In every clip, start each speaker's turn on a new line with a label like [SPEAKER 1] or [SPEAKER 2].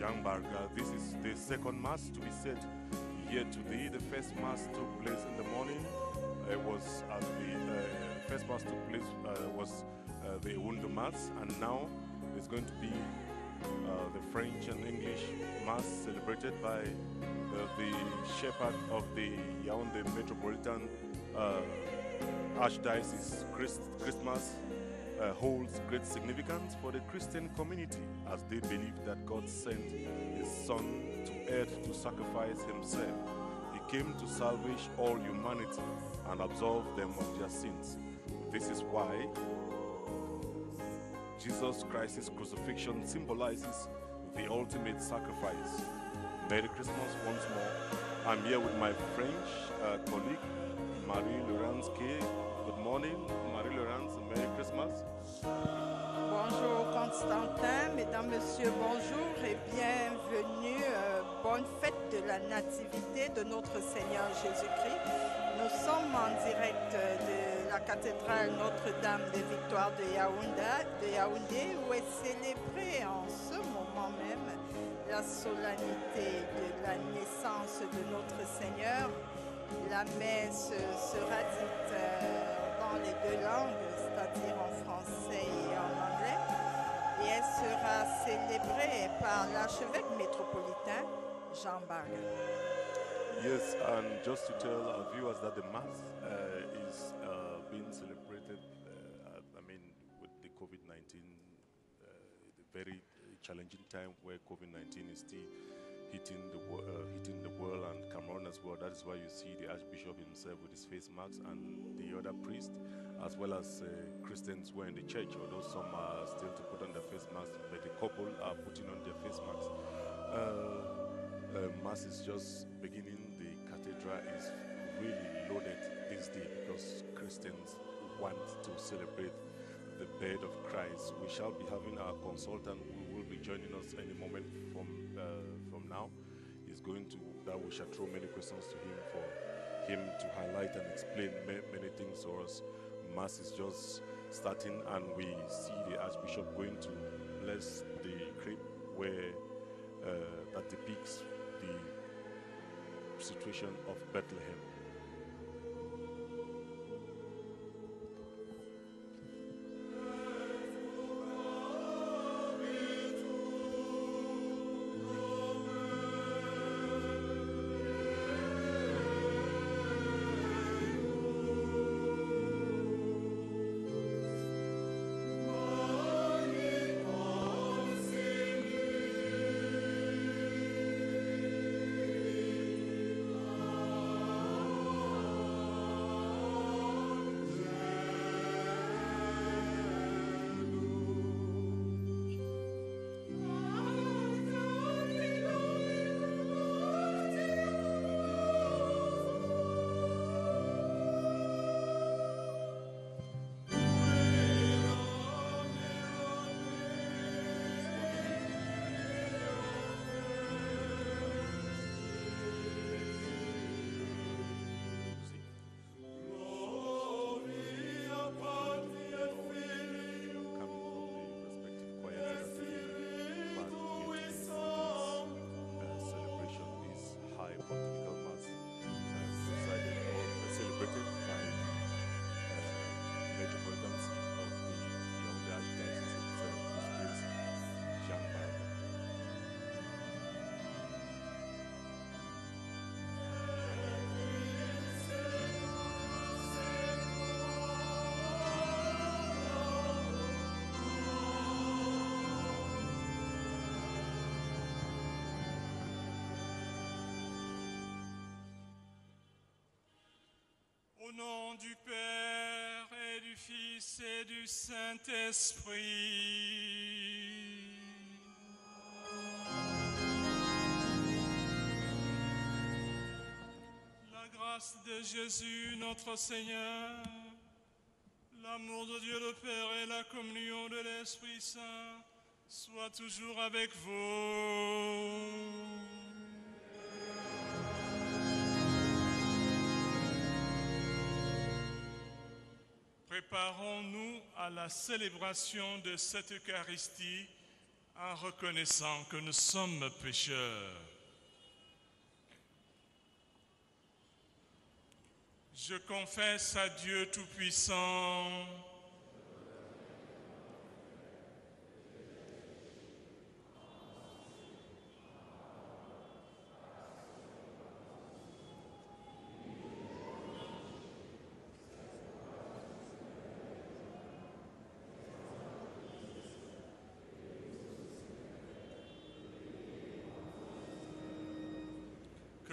[SPEAKER 1] Jean-Marc. This is the second Mass to be said here today. The first Mass took place in the morning. It was at the first Mass took place was the Ewundo Mass, and now it's going to be the French and English Mass celebrated by the shepherd of the Yaoundé Metropolitan Archdiocese. Christmas holds great significance for the Christian community, as they believe that God sent His Son to earth to sacrifice Himself. He came to salvage all humanity and absolve them of their sins. This is why Jesus Christ's crucifixion symbolizes the ultimate sacrifice. Merry Christmas once more. I'm here with my French colleague, Marie-Laurence Kay. Good morning, Marie-Laurence. Merry Christmas.
[SPEAKER 2] Bonjour Constantin, mesdames, messieurs, bonjour et bienvenue. Bonne fête de la nativité de notre Seigneur Jésus-Christ. Nous sommes en direct de la cathédrale Notre-Dame des Victoires de Yaoundé, où est célébrée en ce moment même la solennité de la naissance de notre Seigneur. La messe sera dite dans les deux langues, c'est-à-dire en français et en anglais, et elle sera célébrée par l'archevêque métropolitain Jean Barga.
[SPEAKER 1] Yes, and just to tell our viewers that the Mass is being celebrated, with the COVID-19, the very challenging time where COVID-19 is still hitting the world and Cameroon as well. That is why you see the Archbishop himself with his face masks and the other priests, as well as Christians who are in the church, although some are still to put on their face masks, but the couple are putting on their face masks. Mass is just beginning. The cathedral is really loaded this day because Christians want to celebrate the birth of Christ. We shall be having our consultant who will be joining us any moment from now. He's going to, that we shall throw many questions to him for him to highlight and explain many things to us. Mass is just starting, and we see the Archbishop going to bless the crypt where that depicts the situation of Bethlehem.
[SPEAKER 3] Au nom du Père et du Fils et du Saint-Esprit. La grâce de Jésus, notre Seigneur, l'amour de Dieu le Père et la communion de l'Esprit Saint soient toujours avec vous. Préparons-nous à la célébration de cette Eucharistie en reconnaissant que nous sommes pécheurs. Je confesse à Dieu Tout-Puissant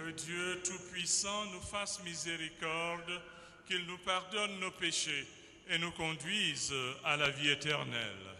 [SPEAKER 3] que Dieu Tout-Puissant nous fasse miséricorde, qu'il nous pardonne nos péchés et nous conduise à la vie éternelle.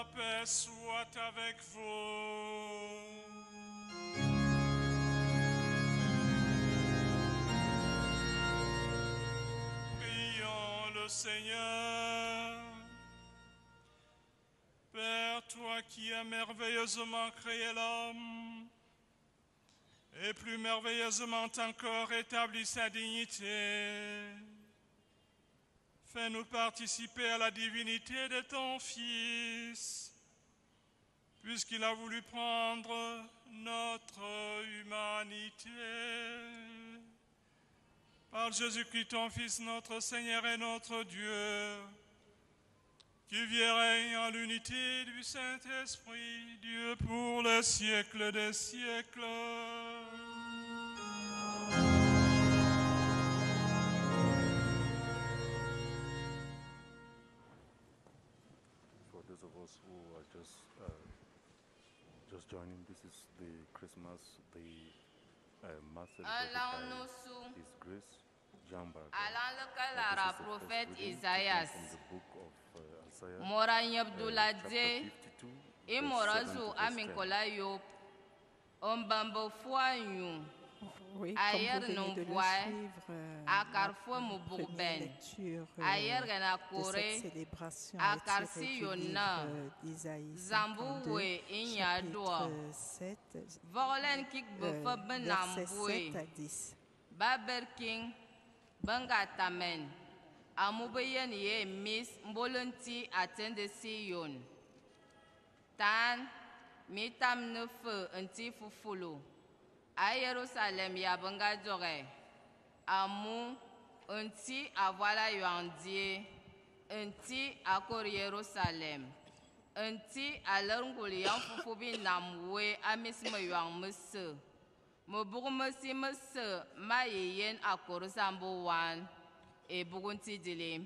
[SPEAKER 3] La paix soit avec vous. Prions le Seigneur. Père, toi qui as merveilleusement créé l'homme, et plus merveilleusement encore établi sa dignité, fais-nous participer à la divinité de ton Fils, puisqu'il a voulu prendre notre humanité. Par Jésus-Christ, ton Fils, notre Seigneur et notre Dieu, qui vit et règne en l'unité du Saint-Esprit, Dieu pour les siècles des siècles.
[SPEAKER 1] For those of us who are just joining, this is the Christmas, the mass celebrated by His Grace, Jean Barker.
[SPEAKER 4] Alain le prophète Isaïas.
[SPEAKER 1] From the book of Isaiah,
[SPEAKER 4] Mora Abdullah
[SPEAKER 1] chapter 52,
[SPEAKER 4] e
[SPEAKER 1] verse
[SPEAKER 4] mora
[SPEAKER 1] 7
[SPEAKER 4] zu
[SPEAKER 1] to verse 10.
[SPEAKER 4] aminkola yo ombambo foanyu
[SPEAKER 2] Oui,
[SPEAKER 4] Ayer
[SPEAKER 2] comme vous
[SPEAKER 4] non
[SPEAKER 2] venez de le
[SPEAKER 4] voit,
[SPEAKER 2] suivre,
[SPEAKER 4] à
[SPEAKER 2] la
[SPEAKER 4] Carrefour
[SPEAKER 2] première
[SPEAKER 4] Moubourben.
[SPEAKER 2] lecture
[SPEAKER 4] Ayer gana
[SPEAKER 2] de
[SPEAKER 4] kore
[SPEAKER 2] cette célébration
[SPEAKER 4] à
[SPEAKER 2] est tirée
[SPEAKER 4] Karsi
[SPEAKER 2] du
[SPEAKER 4] Yona,
[SPEAKER 2] livre d'Isaïe 52,
[SPEAKER 4] Zambouwe Inyadoa,
[SPEAKER 2] chapitre 7,
[SPEAKER 4] Vorlen kik befa
[SPEAKER 2] versets
[SPEAKER 4] benamboué,
[SPEAKER 2] 7 à 10.
[SPEAKER 4] Baber King, Bangatamen, Amoubeyen ye Miss Mbolonti attende Sion. Tan, mitam ne feu anti fufulu. À Jérusalem, ya banga dore. Amu, anti avala yuandie, anti akor Jérusalem. Anti alangul yang fufubi namwe amisma yuang mese. Mobugumasi mese ma yeyen akor sambo wan e bugunti dilim.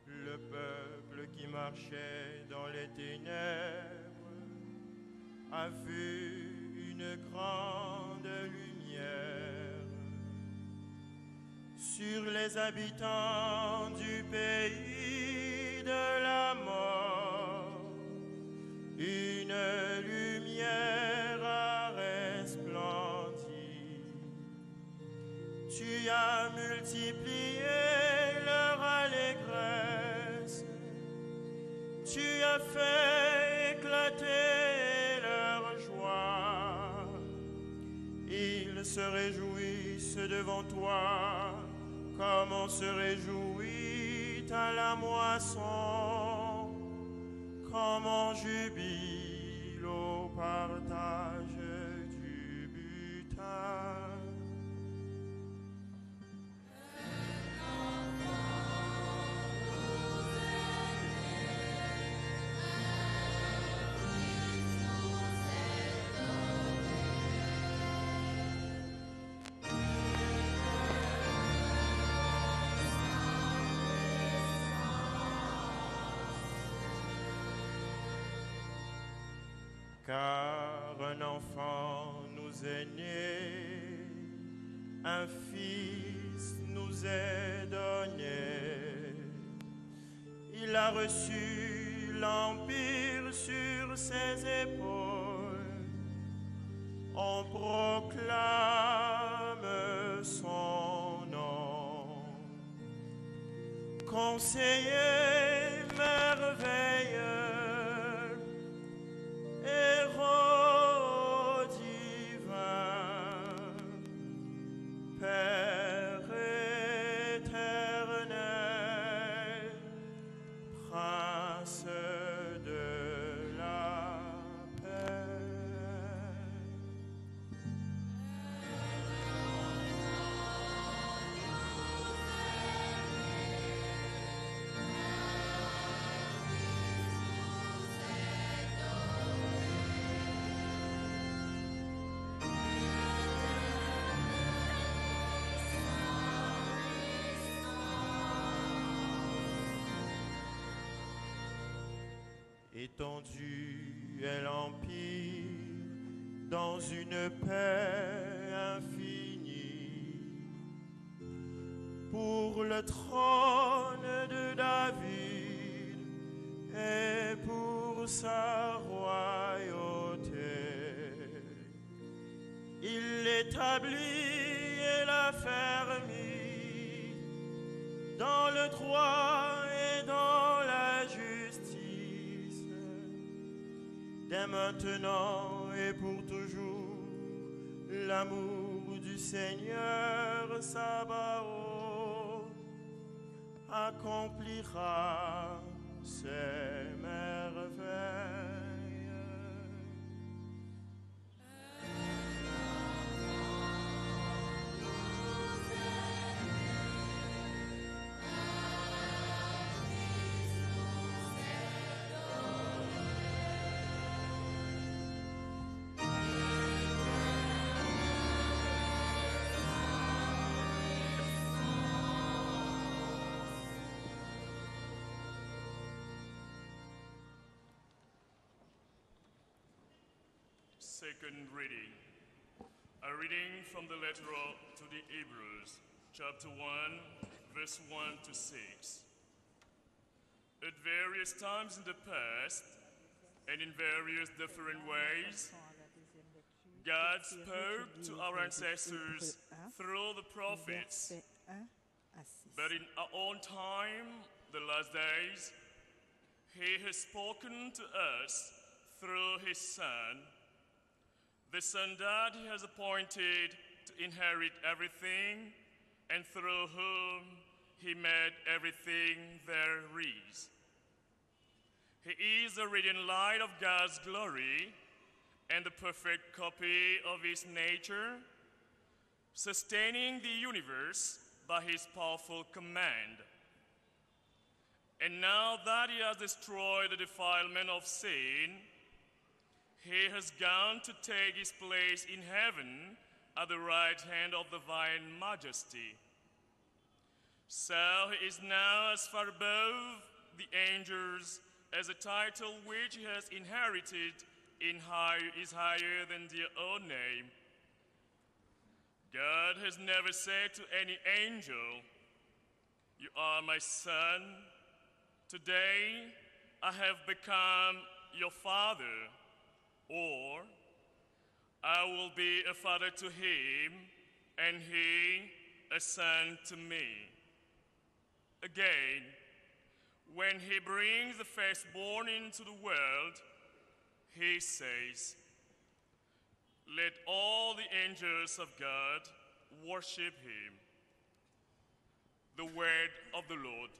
[SPEAKER 5] Le peuple qui marchait dans les ténèbres a vu une grande lumière. Sur les habitants du pays de la mort, une lumière a resplendi. Tu as multiplié leur allégresse, tu as fait éclater leur joie. Ils se réjouissent devant toi, comme on se réjouit à la moisson, comme on jubile au partage du butin. Car un enfant nous est né, un fils nous est donné. Il a reçu l'empire sur ses épaules. On proclame son nom. conseiller merveilleux, héros divin, Père éternel, Prince de la paix. Étendu est l'empire dans une paix infinie. Pour le trône de David et pour sa royauté, il l'établit et l'affermit dans le droit et dans la justice. Dès maintenant et pour toujours, l'amour du Seigneur Sabaoth accomplira ses merveilles.
[SPEAKER 3] Second reading. A reading from the letter to the Hebrews, chapter 1, verse 1 to 6. At various times in the past, and in various different ways, God spoke to our ancestors through the prophets. But in our own time, the last days, He has spoken to us through His Son, the Son that He has appointed to inherit everything, and through whom He made everything there is. He is the radiant light of God's glory and the perfect copy of His nature, sustaining the universe by His powerful command. And now that He has destroyed the defilement of sin, He has gone to take His place in heaven at the right hand of divine majesty. So He is now as far above the angels as a title which He has inherited is higher than their own name. God has never said to any angel, "You are my son. Today I have become your father," or "I will be a father to him, and he a son to me." Again, when He brings the firstborn into the world, He says, "Let all the angels of God worship Him." The word of the Lord.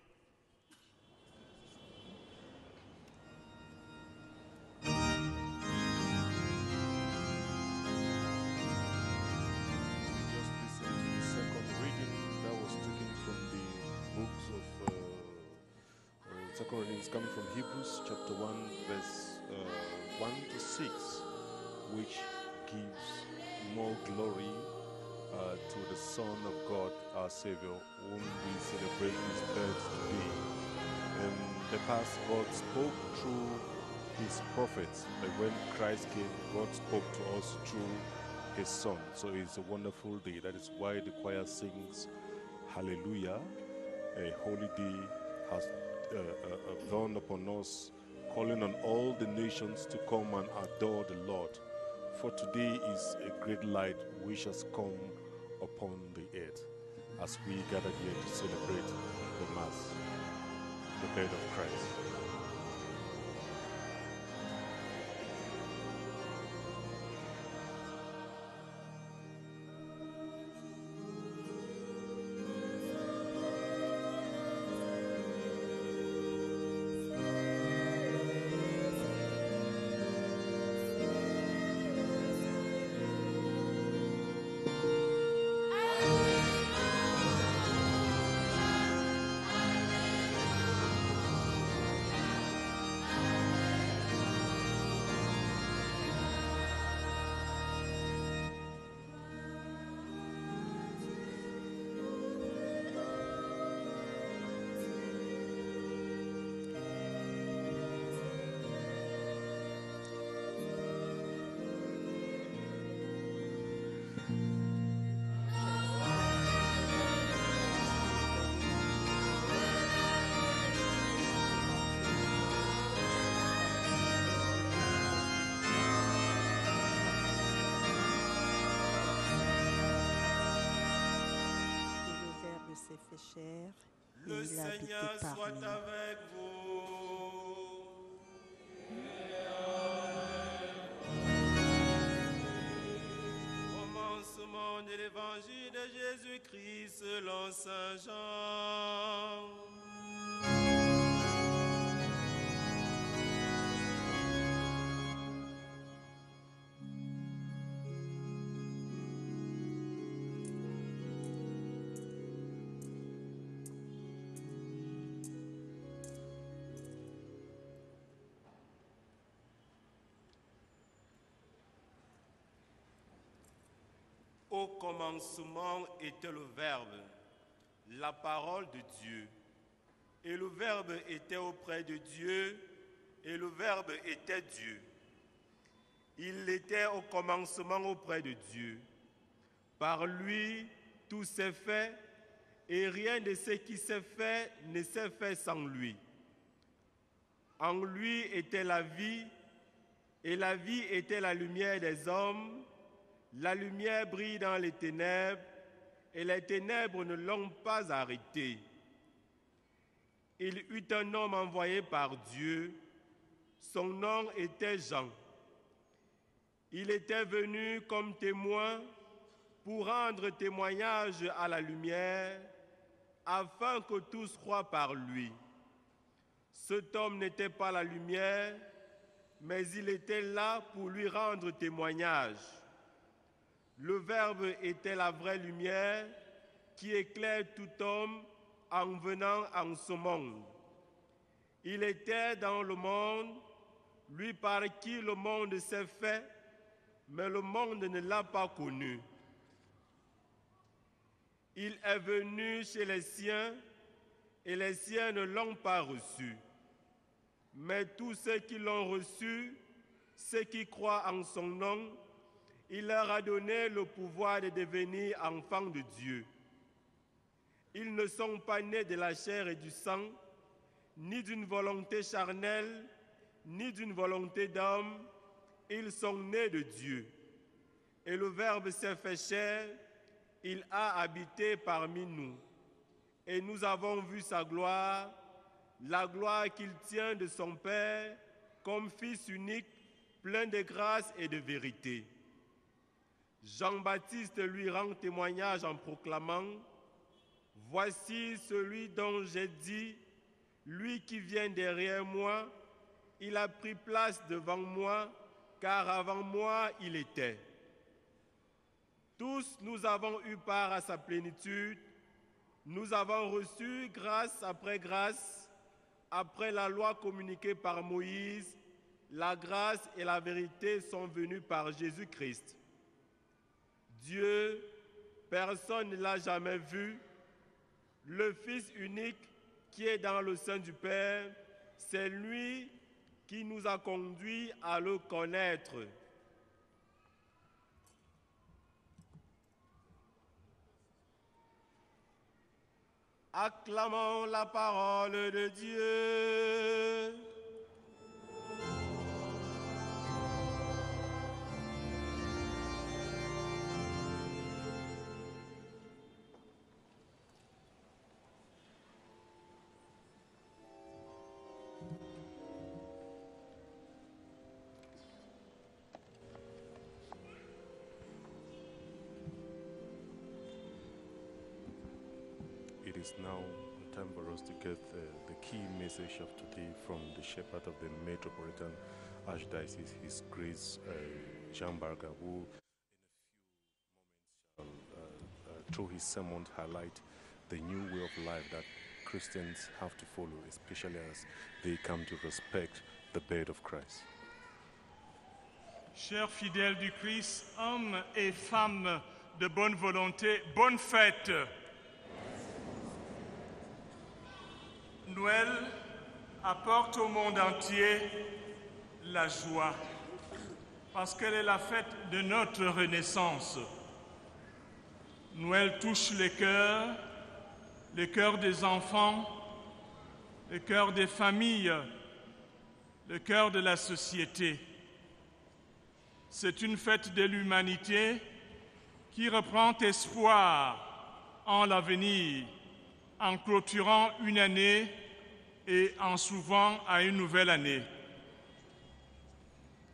[SPEAKER 1] Just listen to the second reading that was taken from the books of second reading is coming from Hebrews chapter 1 verse 1 to 6, which gives more glory to the Son of God, our Savior, whom we celebrate His birth today. In the past, God spoke through His prophets, but when Christ came, God spoke to us through His Son. So it's a wonderful day. That is why the choir sings Hallelujah. A holy day has dawned upon us, calling on all the nations to come and adore the Lord. For today is a great light which has come upon the earth. as we gather here to celebrate the Mass, the bed of Christ.
[SPEAKER 2] S'est fait chair et
[SPEAKER 5] Le
[SPEAKER 2] il a habité
[SPEAKER 5] Seigneur soit
[SPEAKER 2] parmi nous.
[SPEAKER 5] avec vous. Commencement de l'évangile de Jésus-Christ selon Saint Jean. Au commencement était le Verbe, la parole de Dieu. Et le Verbe était auprès de Dieu, et le Verbe était Dieu. Il était au commencement auprès de Dieu. Par lui, tout s'est fait, et rien de ce qui s'est fait ne s'est fait sans lui. En lui était la vie, et la vie était la lumière des hommes. La lumière brille dans les ténèbres, et les ténèbres ne l'ont pas arrêté. Il eut un homme envoyé par Dieu, son nom était Jean. Il était venu comme témoin pour rendre témoignage à la lumière, afin que tous croient par lui. Cet homme n'était pas la lumière, mais il était là pour lui rendre témoignage. Le Verbe était la vraie lumière qui éclaire tout homme en venant en ce monde. Il était dans le monde, lui par qui le monde s'est fait, mais le monde ne l'a pas connu. Il est venu chez les siens, et les siens ne l'ont pas reçu. Mais tous ceux qui l'ont reçu, ceux qui croient en son nom, il leur a donné le pouvoir de devenir enfants de Dieu. Ils ne sont pas nés de la chair et du sang, ni d'une volonté charnelle, ni d'une volonté d'homme. Ils sont nés de Dieu. Et le Verbe s'est fait chair, il a habité parmi nous. Et nous avons vu sa gloire, la gloire qu'il tient de son Père, comme Fils unique, plein de grâce et de vérité. Jean-Baptiste lui rend témoignage en proclamant « Voici celui dont j'ai dit, lui qui vient derrière moi, il a pris place devant moi, car avant moi il était. » Tous nous avons eu part à sa plénitude, nous avons reçu grâce après la loi communiquée par Moïse, la grâce et la vérité sont venues par Jésus-Christ. Dieu, personne ne l'a jamais vu, le Fils unique qui est dans le sein du Père, c'est lui qui nous a conduits à le connaître. Acclamons la parole de Dieu.
[SPEAKER 1] it is now time for us to get the key message of today from the shepherd of the Metropolitan Archdiocese, His Grace Jean Barga, who in a few moments shall, through his sermon, highlight the new way of life that Christians have to follow, especially as they come to respect the bed of Christ.
[SPEAKER 3] Chers fidèles du Christ, hommes et femmes de bonne volonté, bonne fête. Noël apporte au monde entier la joie, parce qu'elle est la fête de notre renaissance. Noël touche les cœurs des enfants, les cœurs des familles, le cœur de la société. C'est une fête de l'humanité qui reprend espoir en l'avenir, en clôturant une année et en s'ouvrant à une nouvelle année.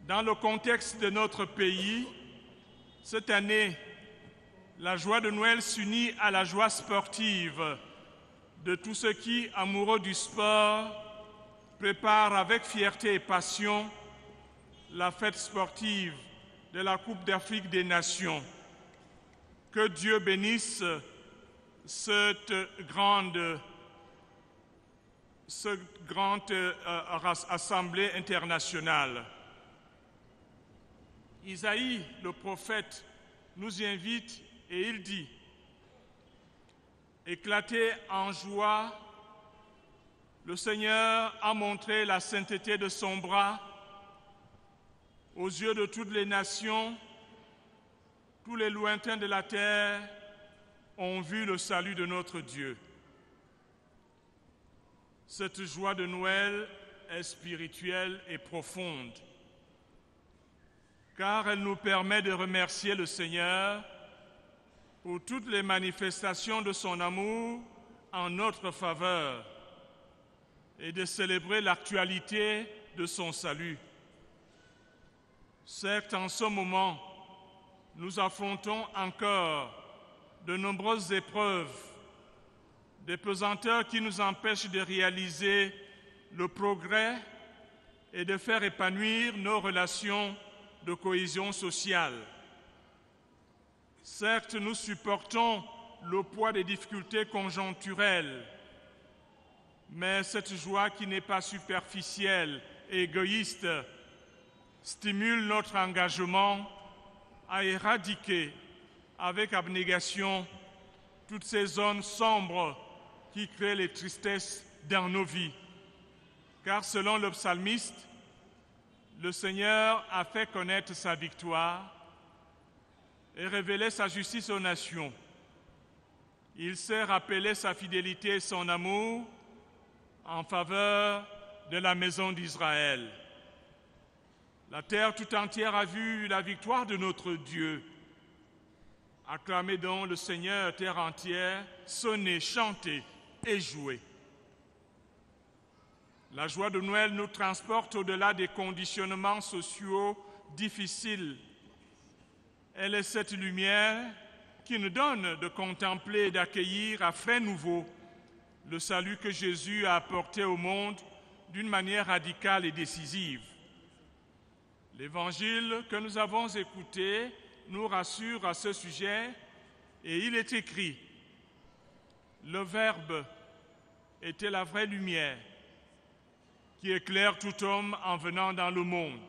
[SPEAKER 3] Dans le contexte de notre pays, cette année, la joie de Noël s'unit à la joie sportive de tous ceux qui, amoureux du sport, préparent avec fierté et passion la fête sportive de la Coupe d'Afrique des Nations. Que Dieu bénisse cette grande assemblée internationale. Isaïe, le prophète, nous y invite et il dit: éclatez en joie, le Seigneur a montré la sainteté de son bras aux yeux de toutes les nations. Tous les lointains de la terre ont vu le salut de notre Dieu. Cette joie de Noël est spirituelle et profonde, car elle nous permet de remercier le Seigneur pour toutes les manifestations de son amour en notre faveur et de célébrer l'actualité de son salut. Certes, en ce moment, nous affrontons encore de nombreuses épreuves, des pesanteurs qui nous empêchent de réaliser le progrès et de faire épanouir nos relations de cohésion sociale. Certes, nous supportons le poids des difficultés conjoncturelles, mais cette joie qui n'est pas superficielle et égoïste stimule notre engagement à éradiquer avec abnégation toutes ces zones sombres qui créent les tristesses dans nos vies. Car selon le psalmiste, le Seigneur a fait connaître sa victoire et révélé sa justice aux nations. Il sait rappeler sa fidélité et son amour en faveur de la maison d'Israël. La terre tout entière a vu la victoire de notre Dieu. Acclamez donc le Seigneur, terre entière, sonnez, chantez et jouez. La joie de Noël nous transporte au-delà des conditionnements sociaux difficiles. Elle est cette lumière qui nous donne de contempler et d'accueillir à frais nouveaux le salut que Jésus a apporté au monde d'une manière radicale et décisive. L'évangile que nous avons écouté nous rassure à ce sujet et il est écrit: le Verbe était la vraie lumière qui éclaire tout homme en venant dans le monde.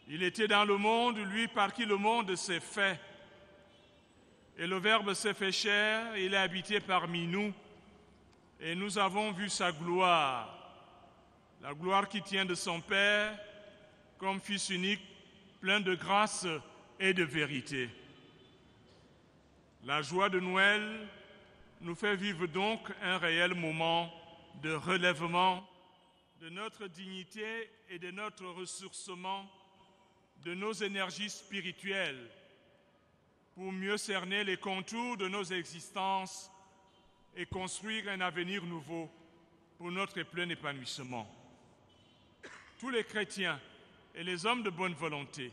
[SPEAKER 3] Il était dans le monde, lui par qui le monde s'est fait. Et le Verbe s'est fait chair, il est habité parmi nous. Et nous avons vu sa gloire, la gloire qui tient de son Père, comme Fils unique, plein de grâce et de vérité. La joie de Noël nous fait vivre donc un réel moment de relèvement de notre dignité et de notre ressourcement, de nos énergies spirituelles, pour mieux cerner les contours de nos existences et construire un avenir nouveau pour notre plein épanouissement. Tous les chrétiens et les hommes de bonne volonté,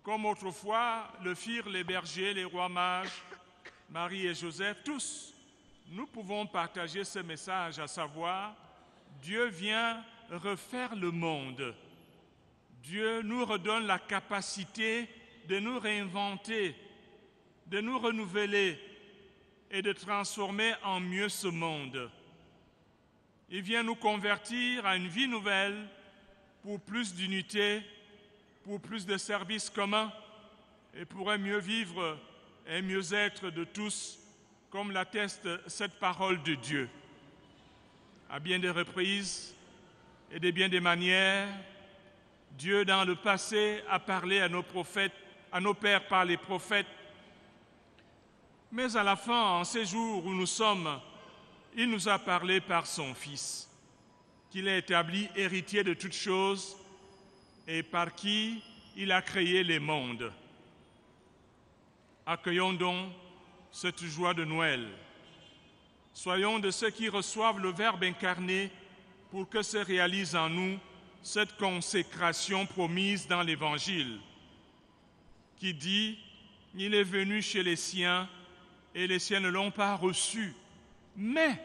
[SPEAKER 3] comme autrefois le firent les bergers, les rois mages, Marie et Joseph, tous nous pouvons partager ce message, à savoir, Dieu vient refaire le monde. Dieu nous redonne la capacité de nous réinventer, de nous renouveler et de transformer en mieux ce monde. Il vient nous convertir à une vie nouvelle pour plus d'unité, pour plus de services communs et pour un mieux vivre et un mieux-être de tous, comme l'atteste cette parole de Dieu. À bien des reprises et de bien des manières, Dieu, dans le passé, a parlé à nos prophètes, à nos pères par les prophètes. Mais à la fin, en ces jours où nous sommes, il nous a parlé par son Fils, qu'il a établi héritier de toutes choses et par qui il a créé les mondes. Accueillons donc cette joie de Noël. Soyons de ceux qui reçoivent le Verbe incarné pour que se réalise en nous cette consécration promise dans l'Évangile, qui dit « Il est venu chez les siens et les siens ne l'ont pas reçu. Mais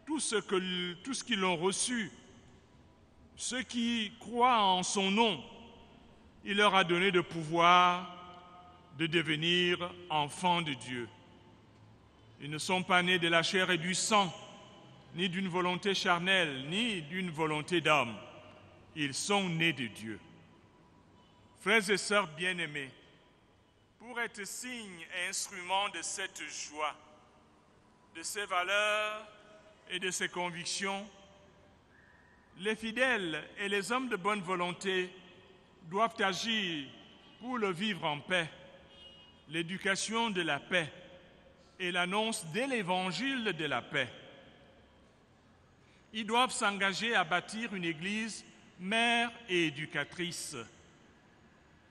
[SPEAKER 3] tous ceux qui l'ont reçu, ceux qui croient en son nom, il leur a donné de pouvoir de devenir enfants de Dieu. Ils ne sont pas nés de la chair et du sang, ni d'une volonté charnelle, ni d'une volonté d'homme. Ils sont nés de Dieu. » Frères et sœurs bien-aimés, pour être signe et instrument de cette joie, de ces valeurs et de ces convictions, les fidèles et les hommes de bonne volonté doivent agir pour le vivre en paix, l'éducation de la paix et l'annonce de l'évangile de la paix. Ils doivent s'engager à bâtir une Église mère et éducatrice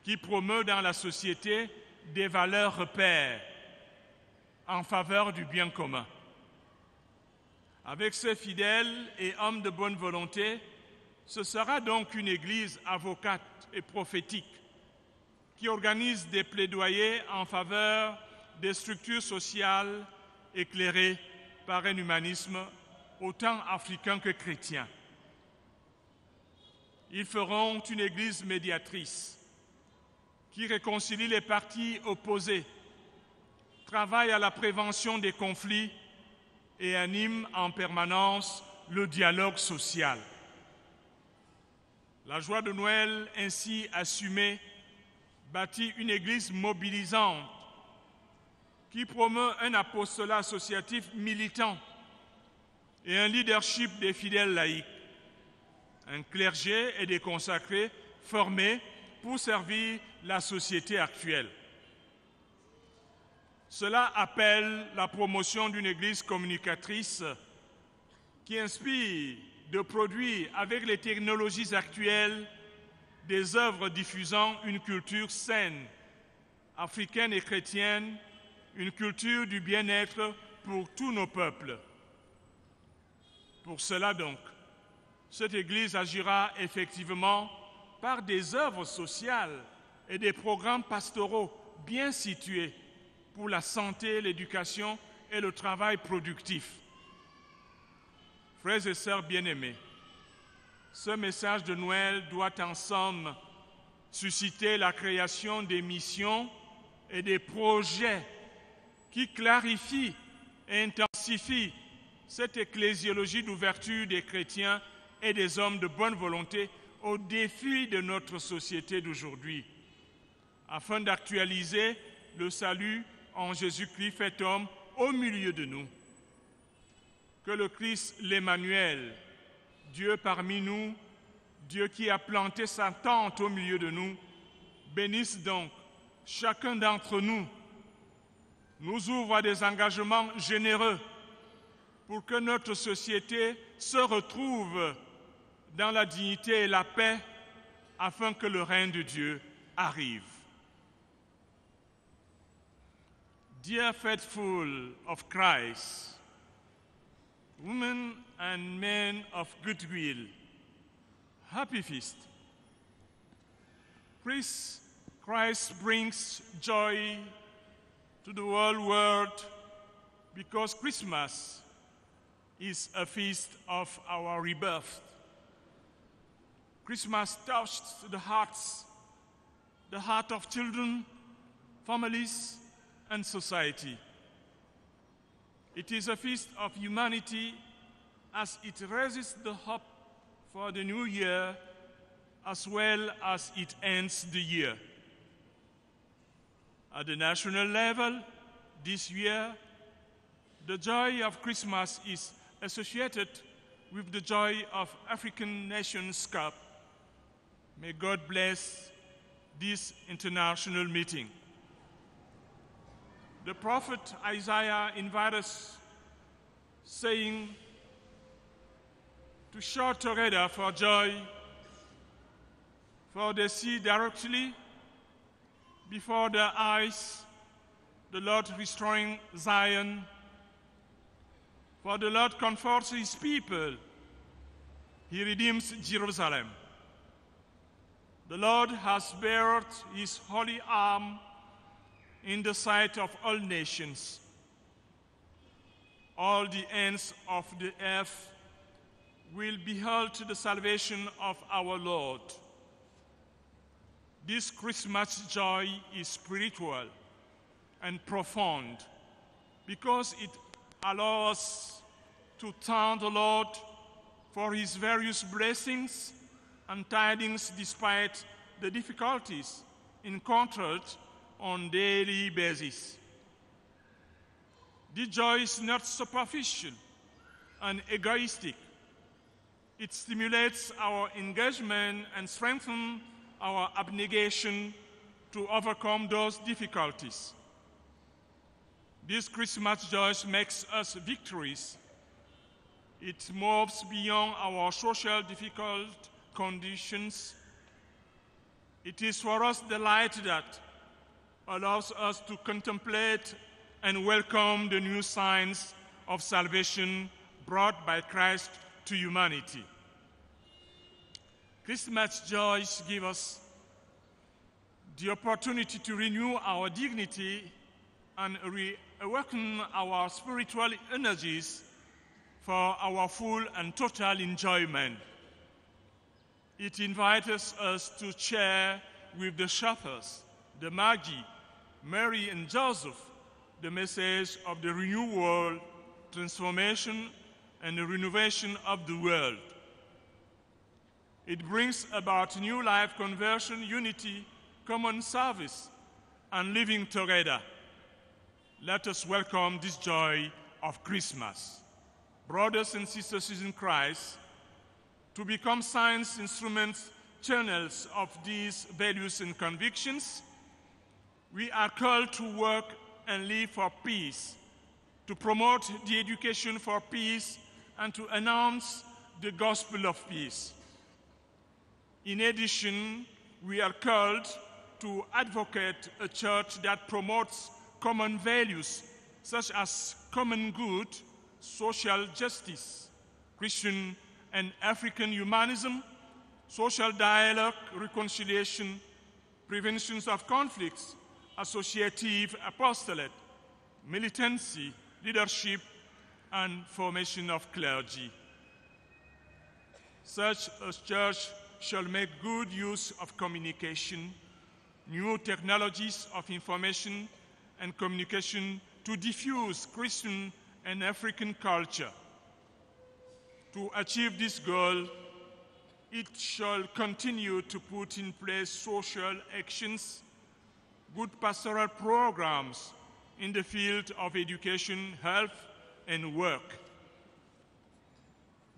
[SPEAKER 3] qui promeut dans la société des valeurs repères en faveur du bien commun. Avec ces fidèles et hommes de bonne volonté, ce sera donc une Église avocate et prophétique qui organise des plaidoyers en faveur des structures sociales éclairées par un humanisme autant africain que chrétien. Ils feront une Église médiatrice qui réconcilie les partis opposés, travaille à la prévention des conflits et anime en permanence le dialogue social. La joie de Noël ainsi assumée bâtit une Église mobilisante qui promeut un apostolat associatif militant et un leadership des fidèles laïcs, un clergé et des consacrés formés pour servir la société actuelle. Cela appelle la promotion d'une Église communicatrice qui inspire de produire avec les technologies actuelles des œuvres diffusant une culture saine, africaine et chrétienne, une culture du bien-être pour tous nos peuples. Pour cela donc, cette Église agira effectivement par des œuvres sociales et des programmes pastoraux bien situés pour la santé, l'éducation et le travail productif. Frères et sœurs bien-aimés, ce message de Noël doit en somme susciter la création des missions et des projets qui clarifient et intensifient cette ecclésiologie d'ouverture des chrétiens et des hommes de bonne volonté aux défis de notre société d'aujourd'hui, afin d'actualiser le salut en Jésus-Christ fait homme au milieu de nous. Que le Christ, l'Emmanuel, Dieu parmi nous, Dieu qui a planté sa tente au milieu de nous, bénisse donc chacun d'entre nous, nous ouvre à des engagements généreux pour que notre société se retrouve dans la dignité et la paix afin que le règne de Dieu arrive. Dear faithful of Christ, women and men of goodwill, happy feast. Christ brings joy to the whole world because Christmas is a feast of our rebirth. Christmas touched the heart of children, families, and society. It is a feast of humanity as it raises the hope for the new year as well as it ends the year. At the national level, this year, the joy of Christmas is associated with the joy of African Nations Cup. May God bless this international meeting. The prophet Isaiah invites us, saying, to shout together for joy, for they see directly before their eyes the Lord restoring Zion, for the Lord comforts his people, he redeems Jerusalem. The Lord has bared his holy arm in the sight of all nations. All the ends of the earth will behold the salvation of our Lord. This Christmas joy is spiritual and profound because it allows us to thank the Lord for his various blessings and tidings despite the difficulties encountered on a daily basis. This joy is not superficial and egoistic. It stimulates our engagement and strengthens our abnegation to overcome those difficulties. This Christmas joy makes us victorious. It moves beyond our social difficult conditions. It is for us the light that allows us to contemplate and welcome the new signs of salvation brought by Christ to humanity. Christmas joys give us the opportunity to renew our dignity and reawaken our spiritual energies for our full and total enjoyment. It invites us to share with the shepherds, the Magi, Mary and Joseph, the message of the renewal, transformation, and the renovation of the world. It brings about new life conversion, unity, common service, and living together. Let us welcome this joy of Christmas. Brothers and sisters in Christ, to become signs, instruments, channels of these values and convictions, we are called to work and live for peace, to promote the education for peace, and to announce the gospel of peace. In addition, we are called to advocate a church that promotes common values such as common good, social justice, Christian and African humanism, social dialogue, reconciliation, prevention of conflicts, associative apostolate, militancy, leadership, and formation of clergy. Such a church shall make good use of communication, new technologies of information and communication to diffuse Christian and African culture. To achieve this goal, it shall continue to put in place social actions, good pastoral programs in the field of education, health, and work.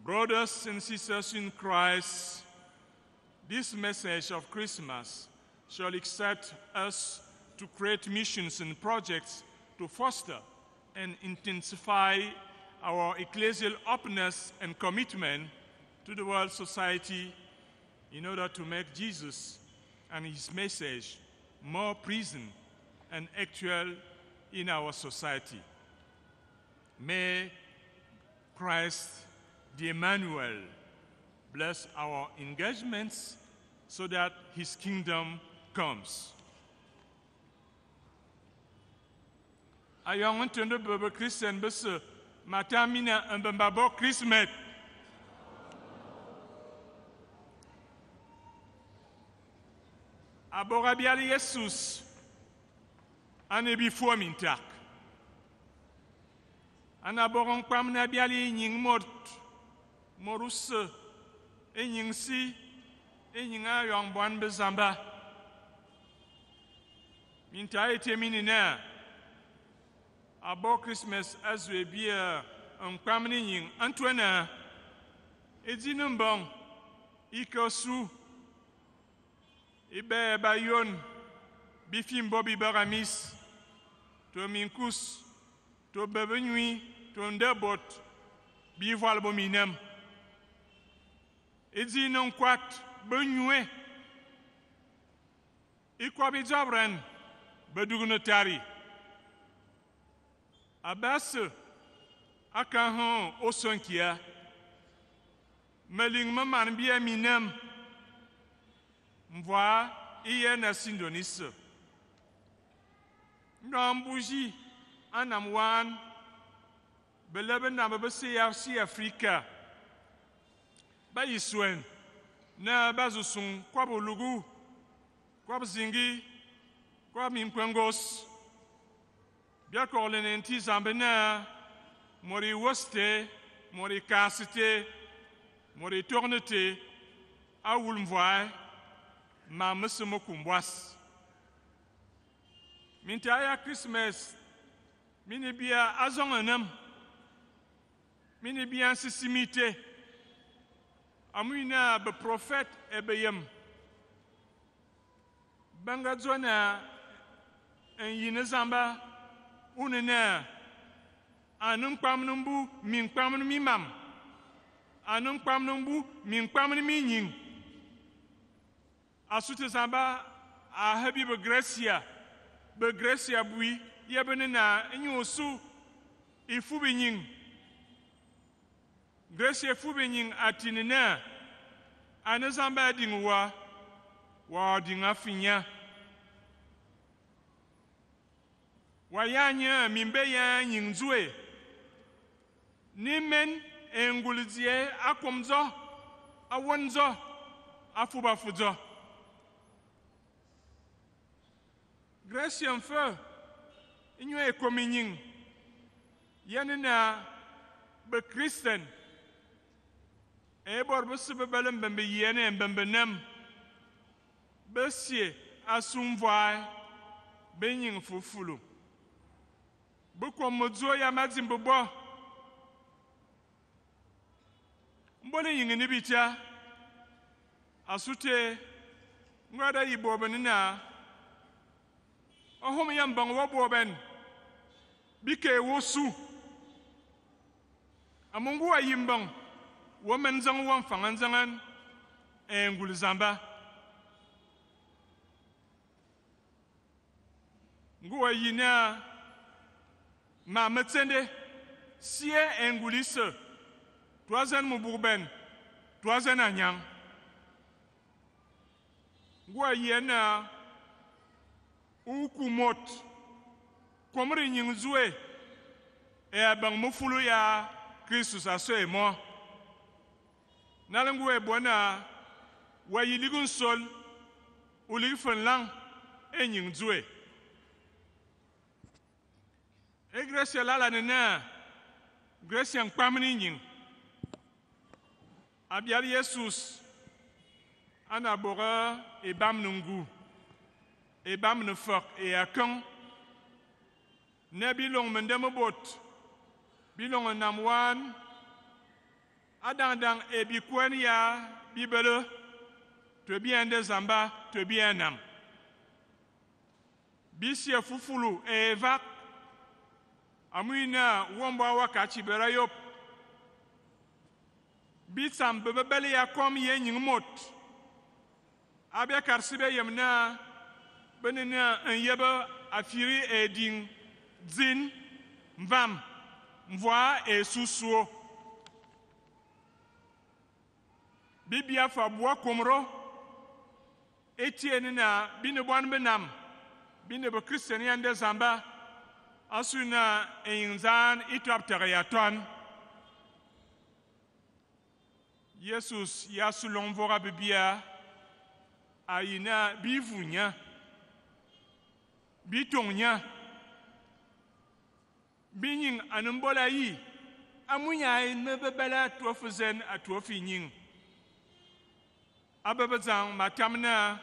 [SPEAKER 3] Brothers and sisters in Christ, this message of Christmas shall excite us to create missions and projects to foster and intensify our ecclesial openness and commitment to the world society in order to make Jesus and his message more present and actual in our society. May Christ, the Emmanuel, bless our engagements so that his kingdom comes. ayong ntende bebe Christian bese matamina mbabo Christmas. Abora biali Jesus ane bifo mintak. Ana boron kwam na biali nying mot morus nying si nying ayong bon bezamba. Minta ete minina abo Christmas azwe bia kwam ni nying Antoine edinum bon ikosu Ibe bayon bifim bobi baramis to minkus to bebenui to ndebot bival bominem edi non kwat benue ikwa bijabran bedugnotari abas akahan osonkia meling maman bia minem Mvoa iye na sindonis. Ndambuji anamwan belebe na bebese ya si Afrika. Ba yiswen na bazusun kwa bulugu kwa bzingi kwa minkwengos. Bia korlenenti zambena mori woste mori kasite mori tornete awul mvoa ma mesemo kumbwas mintaya Christmas mini bia azonganam mini bia sisimite amuina be prophète ebeyem banga zona en yine zamba unena anun kpamnumbu min kpamnu mimam anun kpamnumbu min kpamnu minyin Asute zamba a habi be Gracia bui yebene na nyosu ifu binyin Gracia fu binyin atinina ane zamba dingwa wa dinga finya wayanya mimbe ya nyingzwe nimen engulzie akomzo awonzo afuba fuzo Gracian feu, inyo e kominyin, yanina be Christian, e bor bese be belem bembe yene bembe nem, besie asumvai, benyin fufulu. Bukwa modzo ya mazimbo bo, mbole yin nibitia, asute, ngwada yibo benina, Ohom yambang waboben bike wosu amungu wa yimbang women zang wan fangan zangan engul zamba nguwa yina ma metsende sie engulise toazen muburben toazen anyang nguwa yena ukumot komri nyingzwe e abang mufulu ya Kristus aso emo nalangu e bona wa yiligun sol ulifen lang e nyingzwe e Gracia lala nena Gracia nkpamni nying abial Jesus anabora e bam nungu e bam ne fok e akon ne bilong mendemo bot bilong namwan adandang e bikwen ya bibele to bien de zamba to bien nam bisia fufulu e vak amuina womba wakati berayop bitsam bebele ya kom ye nyingmot abia karsibe yemna benena en yeba afiri eding zin mvam mvoa e susuo bibia fa boa komro etienne na bine bwan benam bine be Christian yande zamba Asuna einzan itwapteriaton. Jesus yasulon vora bibia aina bivunya bitonya binyin anumbola yi amunya mebebela tofuzen atofinyin ababazang matamna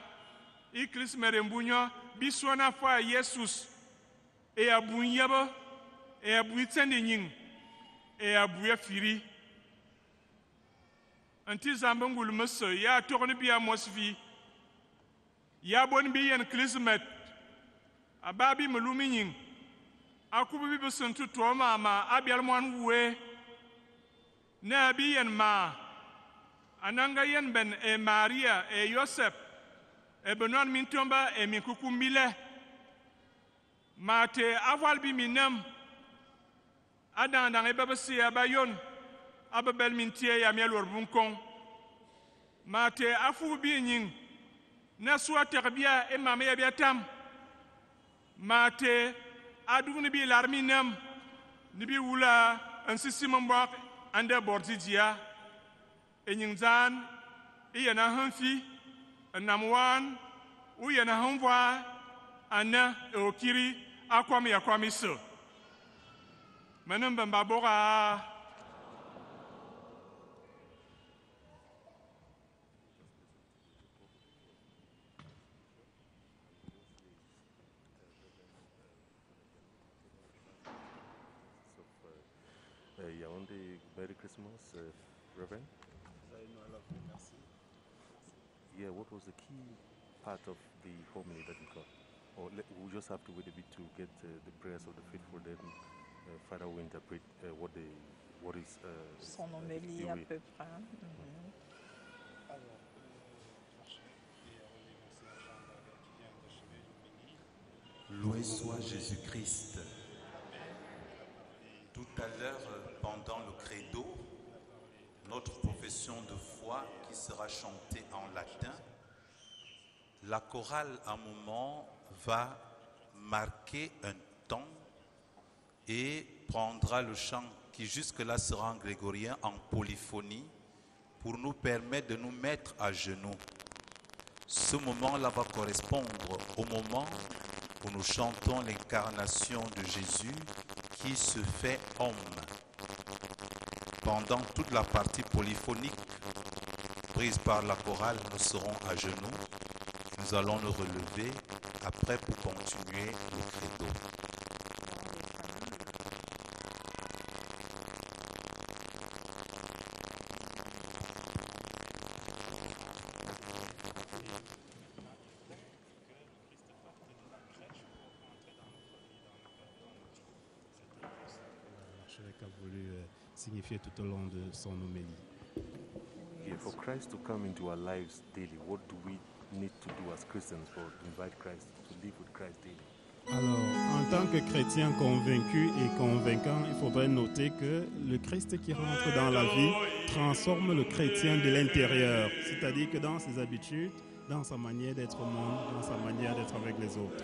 [SPEAKER 3] ikrismere mbunyo biswana fa Jesus e abunyaba e abuitsende nyin e abuya firi anti zambangul muso ya tokni biya mosvi ya bon biyen krismet ababi mulumi nyin akubu bi besentu to mama abial mon we na biyen ma ananga yen ben e Maria e Joseph e benon min tomba e min kukumbile mate aval bi minam adan dan e babasi abayon ababel min tie ya miel worbunkon mate afu bi nyin na suwa terbia e mama ya biatam mate adugni bi larminam ni bi wula ansisi mbak ande bordidia e nyin zan e yana hanfi namwan u yana hanwa ana e okiri akwam ya kwamiso manam bambabora.
[SPEAKER 1] Yaoundé, Merry Christmas, Reverend. Yeah, what was the key part of the homily that we got? Or we just have to wait a bit to get the prayers of the faithful, then Father will interpret what is
[SPEAKER 2] son homélie à peu près.
[SPEAKER 6] Loué soit Jésus-Christ. Tout à l'heure, pendant le credo, notre profession de foi qui sera chantée en latin, la chorale à un moment va marquer un temps et prendra le chant qui jusque-là sera en grégorien, en polyphonie, pour nous permettre de nous mettre à genoux. Ce moment-là va correspondre au moment où nous chantons l'incarnation de Jésus qui se fait homme. Pendant toute la partie polyphonique prise par la chorale, nous serons à genoux. Nous allons nous relever après pour continuer le credo.
[SPEAKER 7] Signifié tout au long de son homélie.
[SPEAKER 1] Yeah, for Christ to come into our lives daily, what do we need to do as Christians to invite Christ, to live with Christ daily?
[SPEAKER 7] Alors, en tant que chrétien convaincu et convaincant, il faudrait noter que le Christ qui rentre dans la vie transforme le chrétien de l'intérieur, c'est-à-dire que dans ses habitudes, dans sa manière d'être au monde, dans sa manière d'être avec les autres.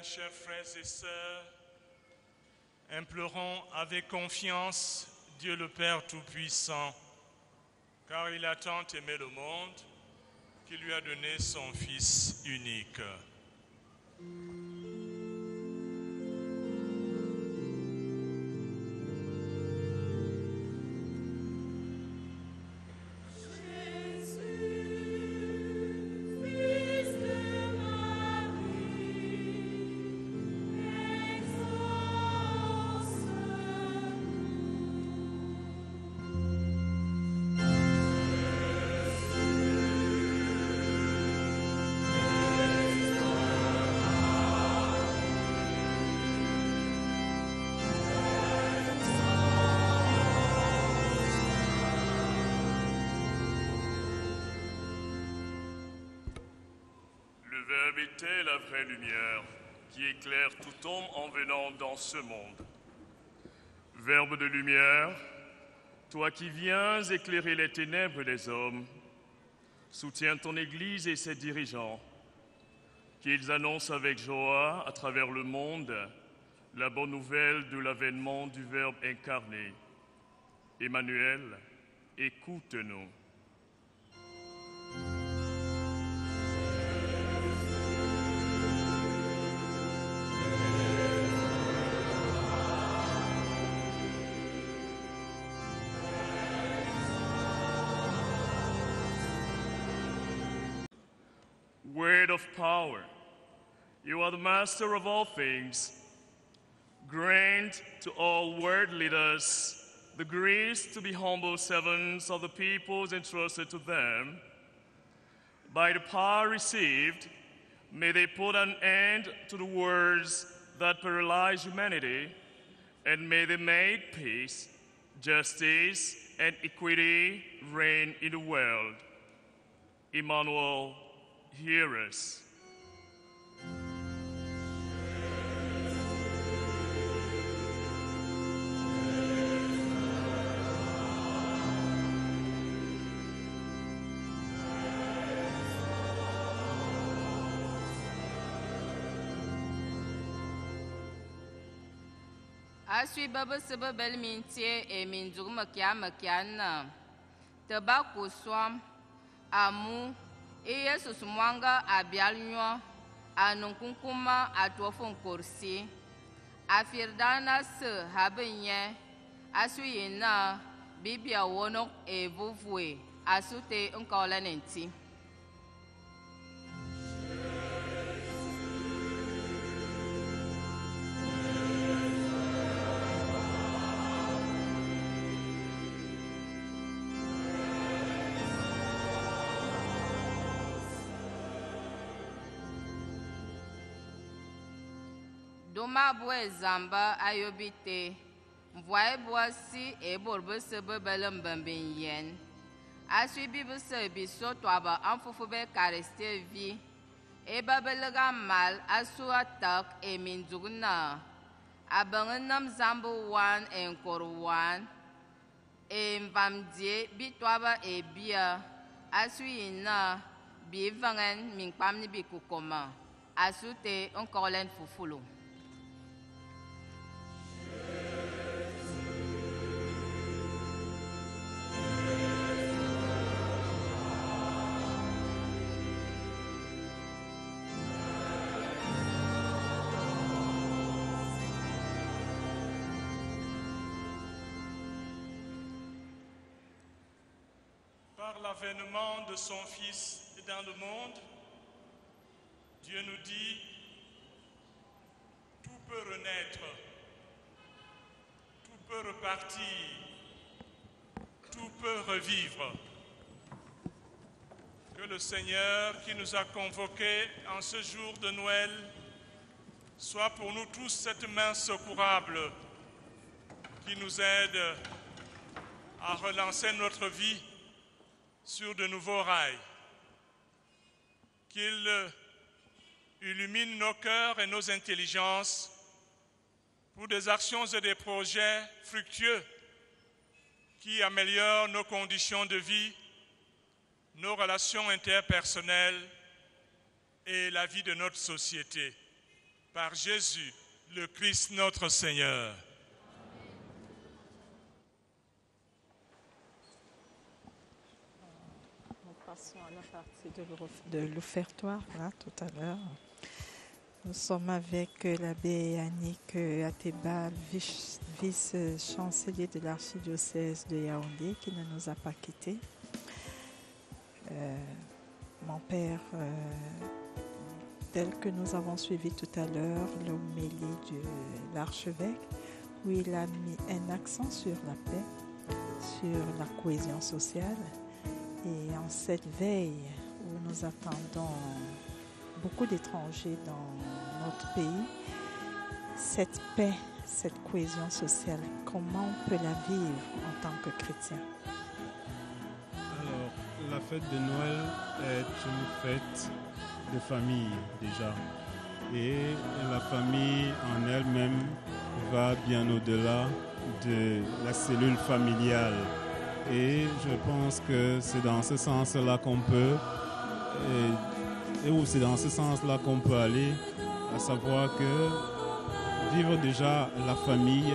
[SPEAKER 3] bien, chers frères et sœurs, implorons avec confiance Dieu le Père Tout-Puissant, car il a tant aimé le monde qu'il lui a donné son Fils unique.
[SPEAKER 8] Le Verbe était la vraie lumière qui éclaire tout homme en venant dans ce monde. Verbe de lumière, toi qui viens éclairer les ténèbres des hommes, soutiens ton Église et ses dirigeants, qu'ils annoncent avec joie à travers le monde la bonne nouvelle de l'avènement du Verbe incarné. Emmanuel, écoute-nous. Word of power, you are the master of all things. Grant to all word leaders the grace to be humble servants of the peoples entrusted to them. By the power received, may they put an end to the wars that paralyze humanity, and may they make peace, justice, and equity reign in the world. Emmanuel, hear us.
[SPEAKER 4] Asui baba sebe bel mintie e mindur makiana. Teba kuswam amu e yesus mwanga abial nyo anunkunkuma atwofon korsi. Afirdana se habenye asui yena bibia wonok e vuvwe asute unkolanenti. Doma bwe zamba ayobite mvoye boisi e borbe sebe belem bambin yen asui bibe se biso twaba amfufu be kareste vi e babelega mal asu atak e mindugna abanganam zambu wan en korwan e mvamdie bitwaba e bia asui ina bi vangen min pamni bi kukoma asute onkolen fufulu.
[SPEAKER 3] Par l'avènement de son Fils dans le monde, Dieu nous dit, tout peut renaître, tout peut repartir, tout peut revivre. Que le Seigneur qui nous a convoqués en ce jour de Noël soit pour nous tous cette main secourable qui nous aide à relancer notre vie sur de nouveaux rails, qu'il illumine nos cœurs et nos intelligences pour des actions et des projets fructueux qui améliorent nos conditions de vie, nos relations interpersonnelles et la vie de notre société. par Jésus, le Christ notre Seigneur.
[SPEAKER 2] Nous passons à la partie de l'offertoire, là, tout à l'heure. Nous sommes avec l'abbé Yannick Ateba, vice-chancelier de l'archidiocèse de Yaoundé, qui ne nous a pas quittés. Mon père, tel que nous avons suivi tout à l'heure l'homélie de l'archevêque, où il a mis un accent sur la paix, sur la cohésion sociale. Et en cette veille où nous attendons beaucoup d'étrangers dans notre pays, cette paix, cette cohésion sociale, comment on peut la vivre en tant que chrétien?
[SPEAKER 7] Alors, la fête de Noël est une fête de famille déjà. Et la famille en elle-même va bien au-delà de la cellule familiale. Et je pense que c'est dans ce sens-là qu'on peut, c'est dans ce sens-là qu'on peut aller, à savoir que vivre déjà la famille,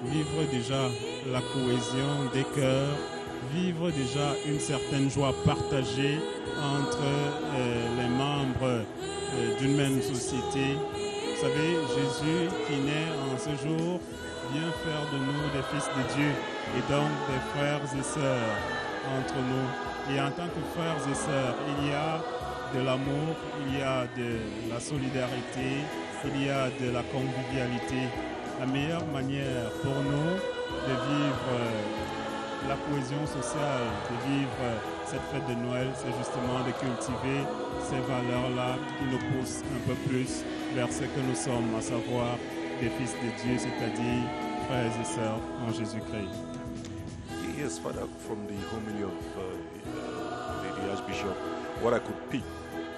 [SPEAKER 7] vivre déjà la cohésion des cœurs, vivre déjà une certaine joie partagée entre les membres d'une même société. Vous savez, Jésus qui naît en ce jour vient faire de nous des fils de Dieu et donc des frères et sœurs entre nous. Et en tant que frères et sœurs, il y a de l'amour, il y a de la solidarité, il y a de la convivialité. La meilleure manière pour nous de vivre la cohésion sociale, de vivre cette fête de Noël, c'est justement de cultiver ces valeurs-là qui nous poussent un peu plus vers ce que nous sommes, à savoir des fils de Dieu, c'est-à-dire frères et sœurs en Jésus-Christ.
[SPEAKER 1] Yes, Father, from the homily of the Archbishop, what I could pick,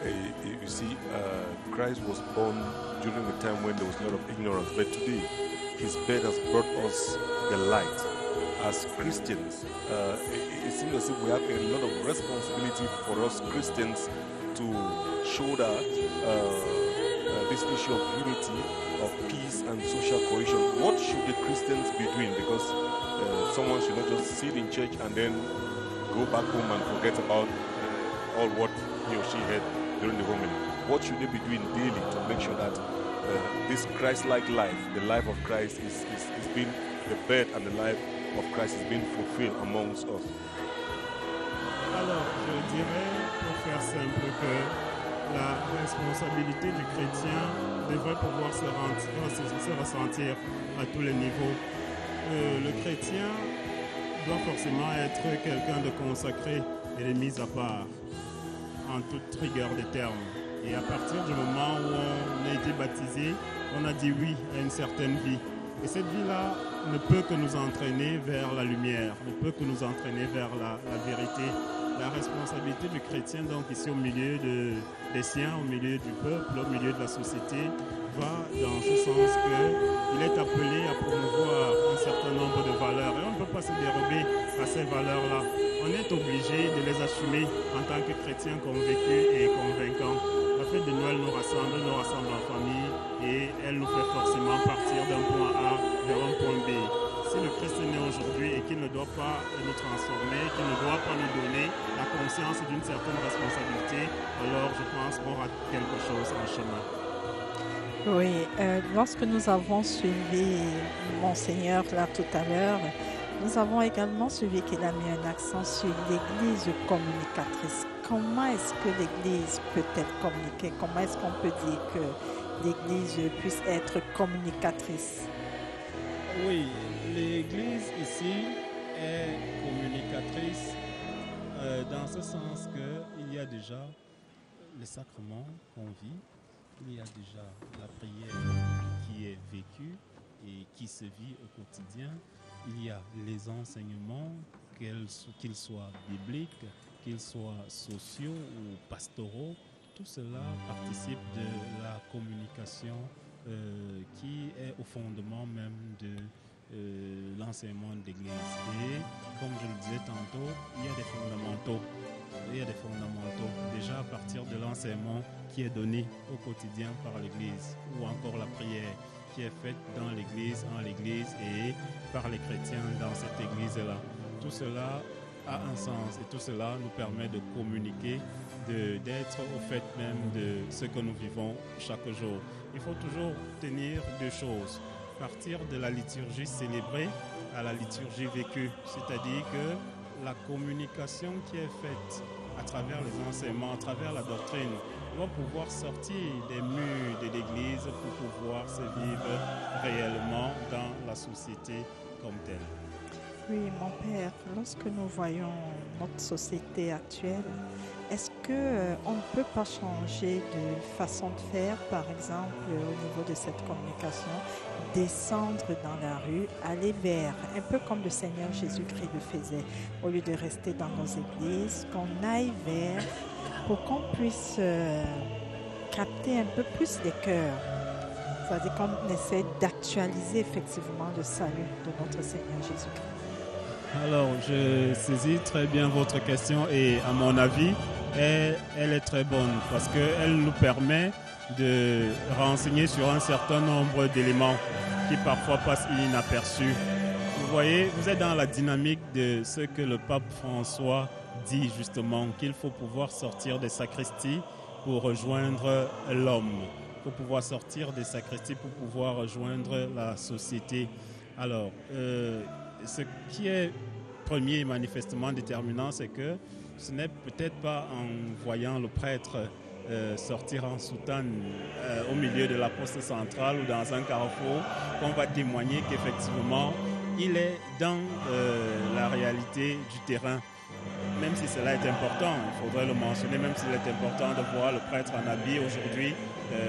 [SPEAKER 1] you see, Christ was born during a time when there was a lot of ignorance, but today his birth has brought us the light. As Christians, it seems as if we have a lot of responsibility for us Christians to shoulder this issue of unity, of peace and social cohesion. What should the Christians be doing? Because someone should not just sit in church and then go back home and forget about all what he or she had during the homily. What should they be doing daily to make sure that this Christ-like life, the life of Christ, is being, the birth and the life of Christ is being fulfilled amongst us?
[SPEAKER 7] Alors, je dirais, pour faire simple, que la responsabilité du chrétien devrait pouvoir se ressentir à tous les niveaux. Le chrétien doit forcément être quelqu'un de consacré et de mis à part, en toute rigueur des termes. Et à partir du moment où on a été baptisé, on a dit oui à une certaine vie. Et cette vie-là ne peut que nous entraîner vers la lumière, ne peut que nous entraîner vers la vérité. La responsabilité du chrétien, donc ici au milieu des siens, au milieu du peuple, au milieu de la société, va dans ce sens qu'il est appelé à promouvoir un certain nombre de valeurs. Et on ne peut pas se dérober à ces valeurs-là. On est obligé de les assumer en tant que chrétiens convaincus et convaincants. La fête de Noël nous rassemble en famille et elle nous fait forcément partir d'un point A vers un point B. Si le Christ est né aujourd'hui et qu'il ne doit pas nous transformer, qu'il ne doit pas nous donner la conscience d'une certaine responsabilité, alors je pense qu'on rate quelque chose en chemin.
[SPEAKER 2] Oui, lorsque nous avons suivi Monseigneur là tout à l'heure, nous avons également suivi qu'il a mis un accent sur l'Église communicatrice. Comment est-ce que l'Église peut-elle communiquer? Comment est-ce qu'on peut dire que l'Église puisse être communicatrice?
[SPEAKER 7] Oui, l'Église ici est communicatrice dans ce sens qu'il y a déjà les sacrements qu'on vit, il y a déjà la prière qui est vécue et qui se vit au quotidien, il y a les enseignements, qu'ils soient bibliques, qu'ils soient sociaux ou pastoraux, tout cela participe de la communication qui est au fondement même de l'enseignement de l'Église. Et comme je le disais tantôt, il y a des fondamentaux il y a des fondamentaux. Déjà à partir de l'enseignement qui est donné au quotidien par l'Église, ou encore la prière qui est faite dans l'Église, en l'Église et par les chrétiens dans cette Église-là. Tout cela a un sens et tout cela nous permet de communiquer, d'être au fait même de ce que nous vivons chaque jour. Il faut toujours tenir deux choses. Partir de la liturgie célébrée à la liturgie vécue, c'est-à-dire que la communication qui est faite à travers les enseignements, à travers la doctrine, doit pouvoir sortir des murs de l'Église pour pouvoir se vivre réellement dans la société comme telle.
[SPEAKER 2] Oui, mon père, lorsque nous voyons notre société actuelle, est-ce qu'on ne peut pas changer de façon de faire, par exemple, au niveau de cette communication, descendre dans la rue, aller vers, un peu comme le Seigneur Jésus-Christ le faisait, au lieu de rester dans nos églises, qu'on aille vers, pour qu'on puisse capter un peu plus les cœurs. C'est-à-dire qu'on essaie d'actualiser effectivement le salut de notre Seigneur Jésus-Christ.
[SPEAKER 7] Alors, je saisis très bien votre question et à mon avis, elle est très bonne parce qu'elle nous permet de renseigner sur un certain nombre d'éléments qui parfois passent inaperçus. Vous voyez, vous êtes dans la dynamique de ce que le pape François dit justement, qu'il faut pouvoir sortir des sacristies pour rejoindre l'homme, pour pouvoir sortir des sacristies pour pouvoir rejoindre la société. Alors, ce qui est premier et manifestement déterminant, c'est que ce n'est peut-être pas en voyant le prêtre sortir en soutane au milieu de la poste centrale ou dans un carrefour qu'on va témoigner qu'effectivement, il est dans la réalité du terrain. Même si cela est important, il faudrait le mentionner, même s'il est important de voir le prêtre en habit aujourd'hui,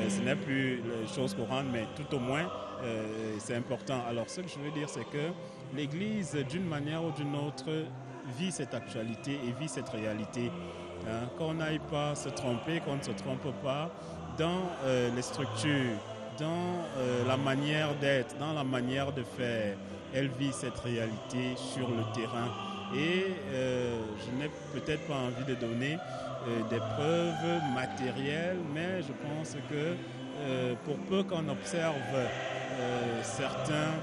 [SPEAKER 7] ce n'est plus chose courante, mais tout au moins, c'est important. Alors, ce que je veux dire, c'est que l'Église, d'une manière ou d'une autre, vit cette actualité et vit cette réalité. Qu'on n'aille pas se tromper, qu'on ne se trompe pas dans les structures, dans la manière d'être, dans la manière de faire. Elle vit cette réalité sur le terrain. Et je n'ai peut-être pas envie de donner des preuves matérielles, mais je pense que pour peu qu'on observe certains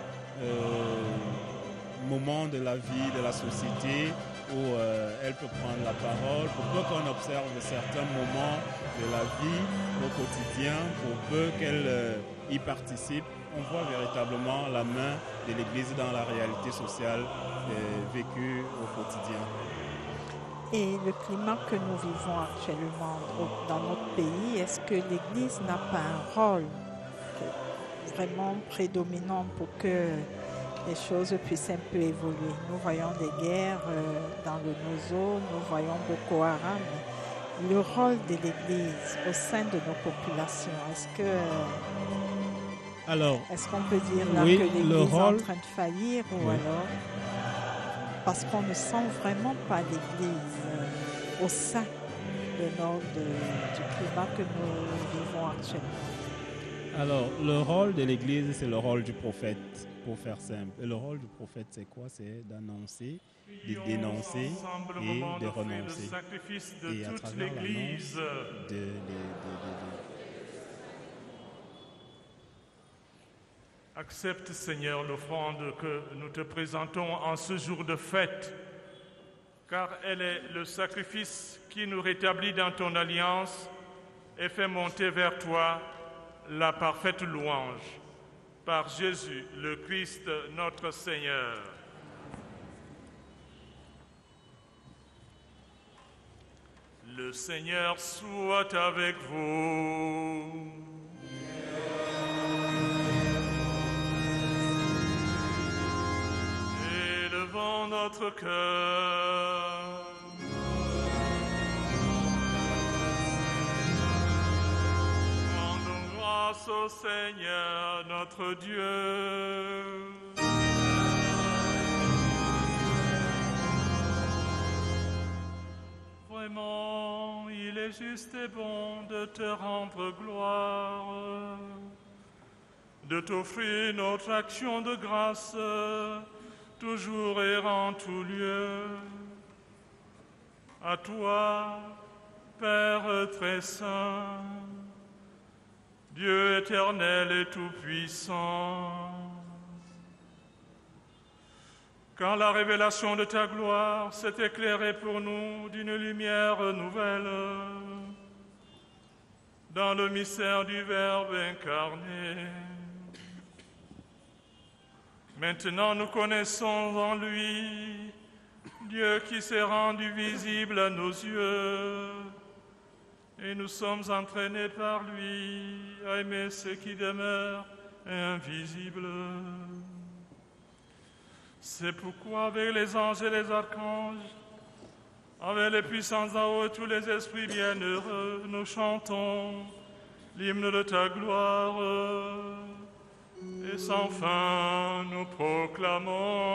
[SPEAKER 7] moments de la vie, de la société, où elle peut prendre la parole, pour peu qu'on observe certains moments de la vie au quotidien, pour peu qu'elle y participe, on voit véritablement la main de l'Église dans la réalité sociale vécue au quotidien.
[SPEAKER 2] Et le climat que nous vivons actuellement dans notre pays, est-ce que l'Église n'a pas un rôle vraiment prédominant pour que les choses puissent un peu évoluer? Nous voyons des guerres dans le Nozo, nous voyons Boko Haram. Le rôle de l'Église au sein de nos populations, est-ce qu'on peut dire là
[SPEAKER 7] oui,
[SPEAKER 2] que l'Église est en train de faillir ou alors parce qu'on ne sent vraiment pas l'Église au sein du climat que nous vivons actuellement?
[SPEAKER 7] Alors, le rôle de l'Église, c'est le rôle du prophète, pour faire simple. Et le rôle du prophète, c'est quoi? C'est d'annoncer, de dénoncer et de renoncer. Et à travers l'annonce
[SPEAKER 3] Accepte, Seigneur, l'offrande que nous te présentons en ce jour de fête, car elle est le sacrifice qui nous rétablit dans ton alliance et fait monter vers toi la parfaite louange. Par Jésus, le Christ, notre Seigneur. Le Seigneur soit avec vous. Élevons notre cœur. Rendons grâce au Seigneur, notre Dieu. Vraiment, il est juste et bon de te rendre gloire, de t'offrir notre action de grâce, toujours et en tout lieu. À toi, Père très saint, Dieu éternel et tout-puissant, quand la révélation de ta gloire s'est éclairée pour nous d'une lumière nouvelle, dans le mystère du Verbe incarné. Maintenant, nous connaissons en lui Dieu qui s'est rendu visible à nos yeux, et nous sommes entraînés par lui à aimer ce qui demeure invisible. C'est pourquoi avec les anges et les archanges, avec les puissances d'en haut, tous les esprits bienheureux, nous chantons l'hymne de ta gloire, et sans fin nous proclamons.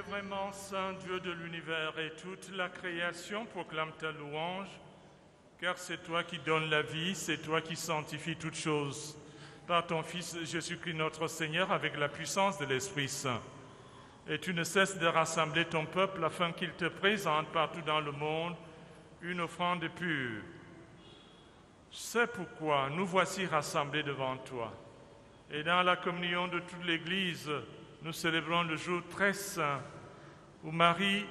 [SPEAKER 3] Vraiment saint Dieu de l'univers, et toute la création proclame ta louange, car c'est toi qui donnes la vie, c'est toi qui sanctifies toutes choses, par ton Fils Jésus-Christ notre Seigneur, avec la puissance de l'Esprit Saint. Et tu ne cesses de rassembler ton peuple afin qu'il te présente partout dans le monde une offrande pure. C'est pourquoi nous voici rassemblés devant toi. Et dans la communion de toute l'Église, nous célébrons le jour très saint où Marie,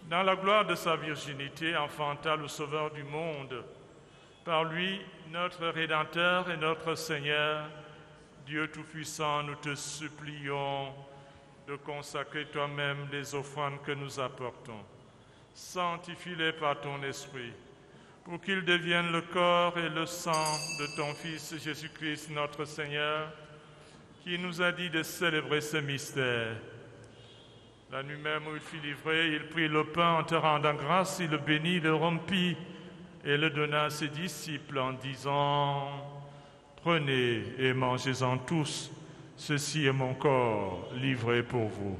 [SPEAKER 3] dans la gloire de sa virginité, enfanta le Sauveur du monde. Par lui, notre Rédempteur et notre Seigneur, Dieu Tout-Puissant, nous te supplions de consacrer toi-même les offrandes que nous apportons. Sanctifie-les par ton Esprit, pour qu'ils deviennent le corps et le sang de ton Fils Jésus-Christ, notre Seigneur, qui nous a dit de célébrer ce mystère. La nuit même où il fut livré, il prit le pain en te rendant grâce, il le bénit, le rompit et le donna à ses disciples en disant « Prenez et mangez-en tous, ceci est mon corps livré pour vous. »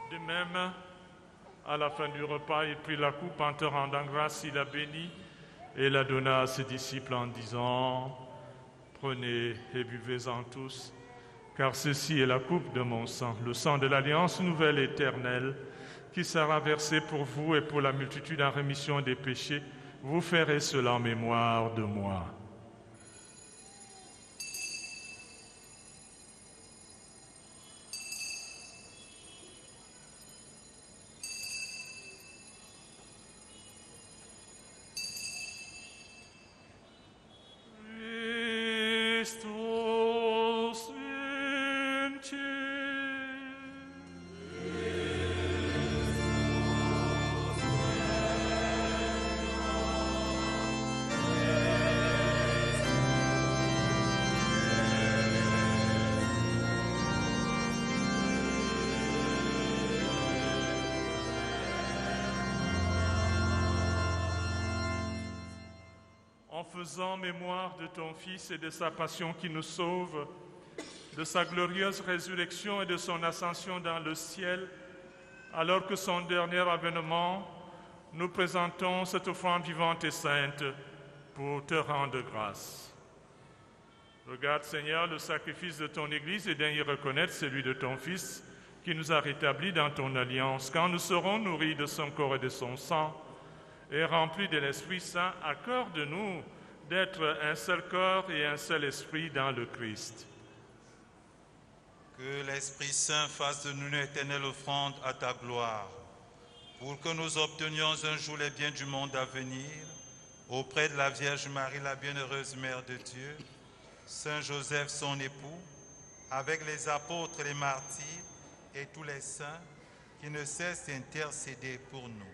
[SPEAKER 3] De même, à la fin du repas, il prit la coupe en te rendant grâce, il la bénit et la donna à ses disciples en disant « Prenez et buvez-en tous, car ceci est la coupe de mon sang, le sang de l'alliance nouvelle éternelle, qui sera versé pour vous et pour la multitude en rémission des péchés. Vous ferez cela en mémoire de moi. » en faisant mémoire de ton Fils et de sa passion qui nous sauve, de sa glorieuse résurrection et de son ascension dans le ciel, alors que son dernier avènement, nous présentons cette offrande vivante et sainte pour te rendre grâce. Regarde, Seigneur, le sacrifice de ton Église et daignes y reconnaître celui de ton Fils qui nous a rétablis dans ton alliance. Quand nous serons nourris de son corps et de son sang et remplis de l'Esprit Saint, accorde-nous d'être un seul corps et un seul esprit dans le Christ.
[SPEAKER 6] Que l'Esprit Saint fasse de nous une éternelle offrande à ta gloire, pour que nous obtenions un jour les biens du monde à venir, auprès de la Vierge Marie, la bienheureuse Mère de Dieu, Saint Joseph, son époux, avec les apôtres, les martyrs et tous les saints qui ne cessent d'intercéder pour nous.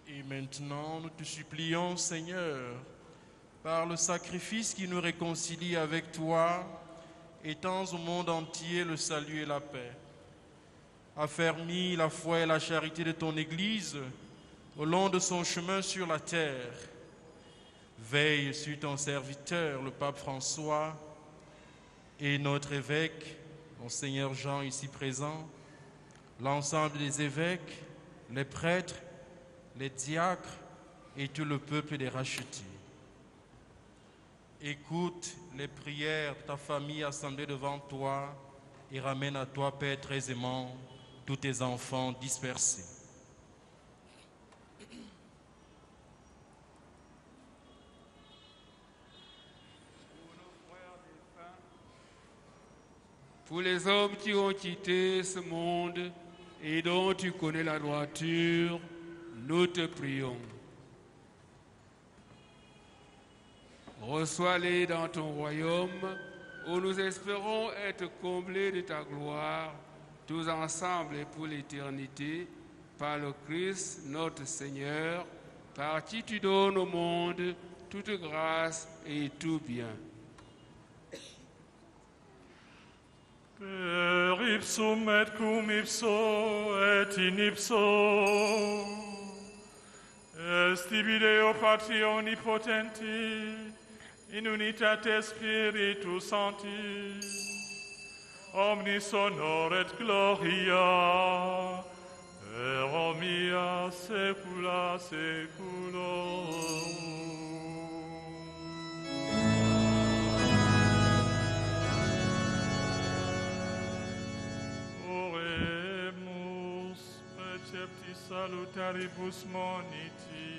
[SPEAKER 9] Et maintenant, nous te supplions, Seigneur, par le sacrifice qui nous réconcilie avec toi, étends au monde entier le salut et la paix. Affermis la foi et la charité de ton Église au long de son chemin sur la terre. Veille sur ton serviteur, le pape François, et notre évêque, Monseigneur Jean, ici présent, l'ensemble des évêques, les prêtres, les diacres et tout le peuple des rachetés. Écoute les prières de ta famille assemblée devant toi et ramène à toi, Père très aimant, tous tes enfants dispersés.
[SPEAKER 10] Pour les hommes qui ont quitté ce monde et dont tu connais la droiture, nous te prions. Reçois-les dans ton royaume, où nous espérons être comblés de ta gloire, tous ensemble et pour l'éternité, par le Christ notre Seigneur, par qui tu donnes au monde toute grâce et tout bien.
[SPEAKER 3] Per ipsum et cum ipso et in ipso est ibi Deo Patri omnipotenti in unitate Spiritus Sancti omnis honor et gloria per omnia saecula saeculorum. Salutaribus moniti,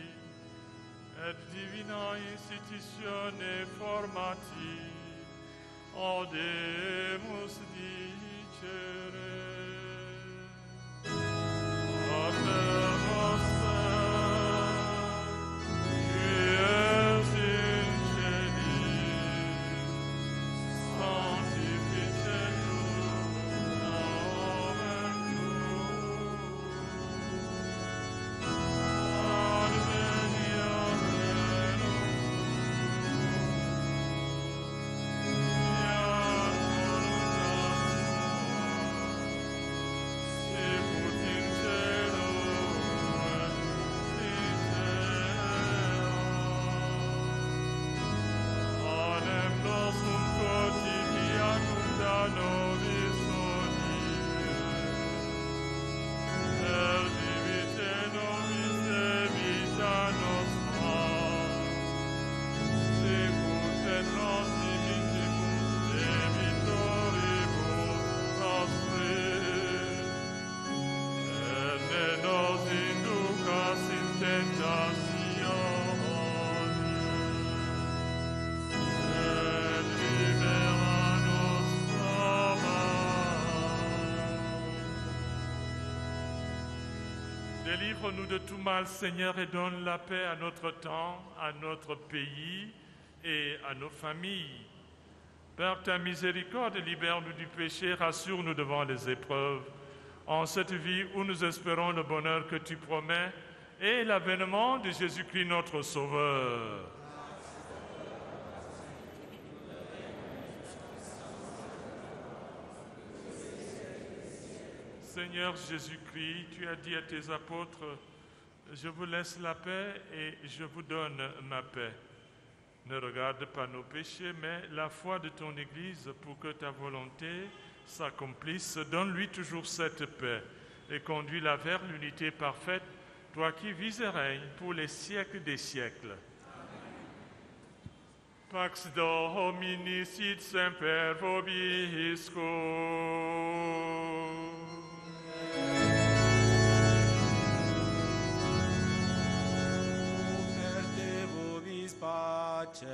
[SPEAKER 3] et divina institutione formati, odemus dicere. Pater noster, qui es in celis, sanctificetur nomen tuum. Délivre-nous de tout mal, Seigneur, et donne la paix à notre temps, à notre pays et à nos familles. Par ta miséricorde, libère-nous du péché, rassure-nous devant les épreuves. En cette vie où nous espérons le bonheur que tu promets et l'avènement de Jésus-Christ notre Sauveur. Seigneur Jésus-Christ, tu as dit à tes apôtres Je vous laisse la paix et je vous donne ma paix. Ne regarde pas nos péchés, mais la foi de ton Église pour que ta volonté s'accomplisse. Donne-lui toujours cette paix et conduis-la vers l'unité parfaite, toi qui vis et règnes pour les siècles des siècles. Pax Domini sit semper vobiscum.
[SPEAKER 5] Oferte vobis pacem.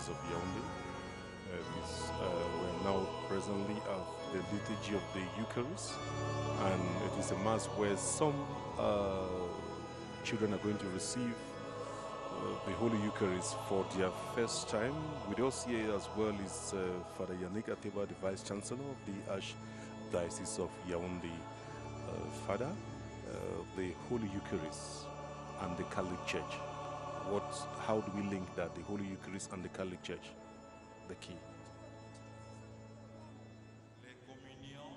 [SPEAKER 1] Of Yaoundé. We're now presently at the liturgy of the Eucharist, and it is a mass where some children are going to receive the Holy Eucharist for their first time. With us here as well is Father Yannick Ateba, the Vice Chancellor of the Archdiocese of Yaoundé. Father, the Holy Eucharist and the Catholic Church. How do we link that, the Holy Eucharist and the Catholic Church? The key.
[SPEAKER 6] Les communions,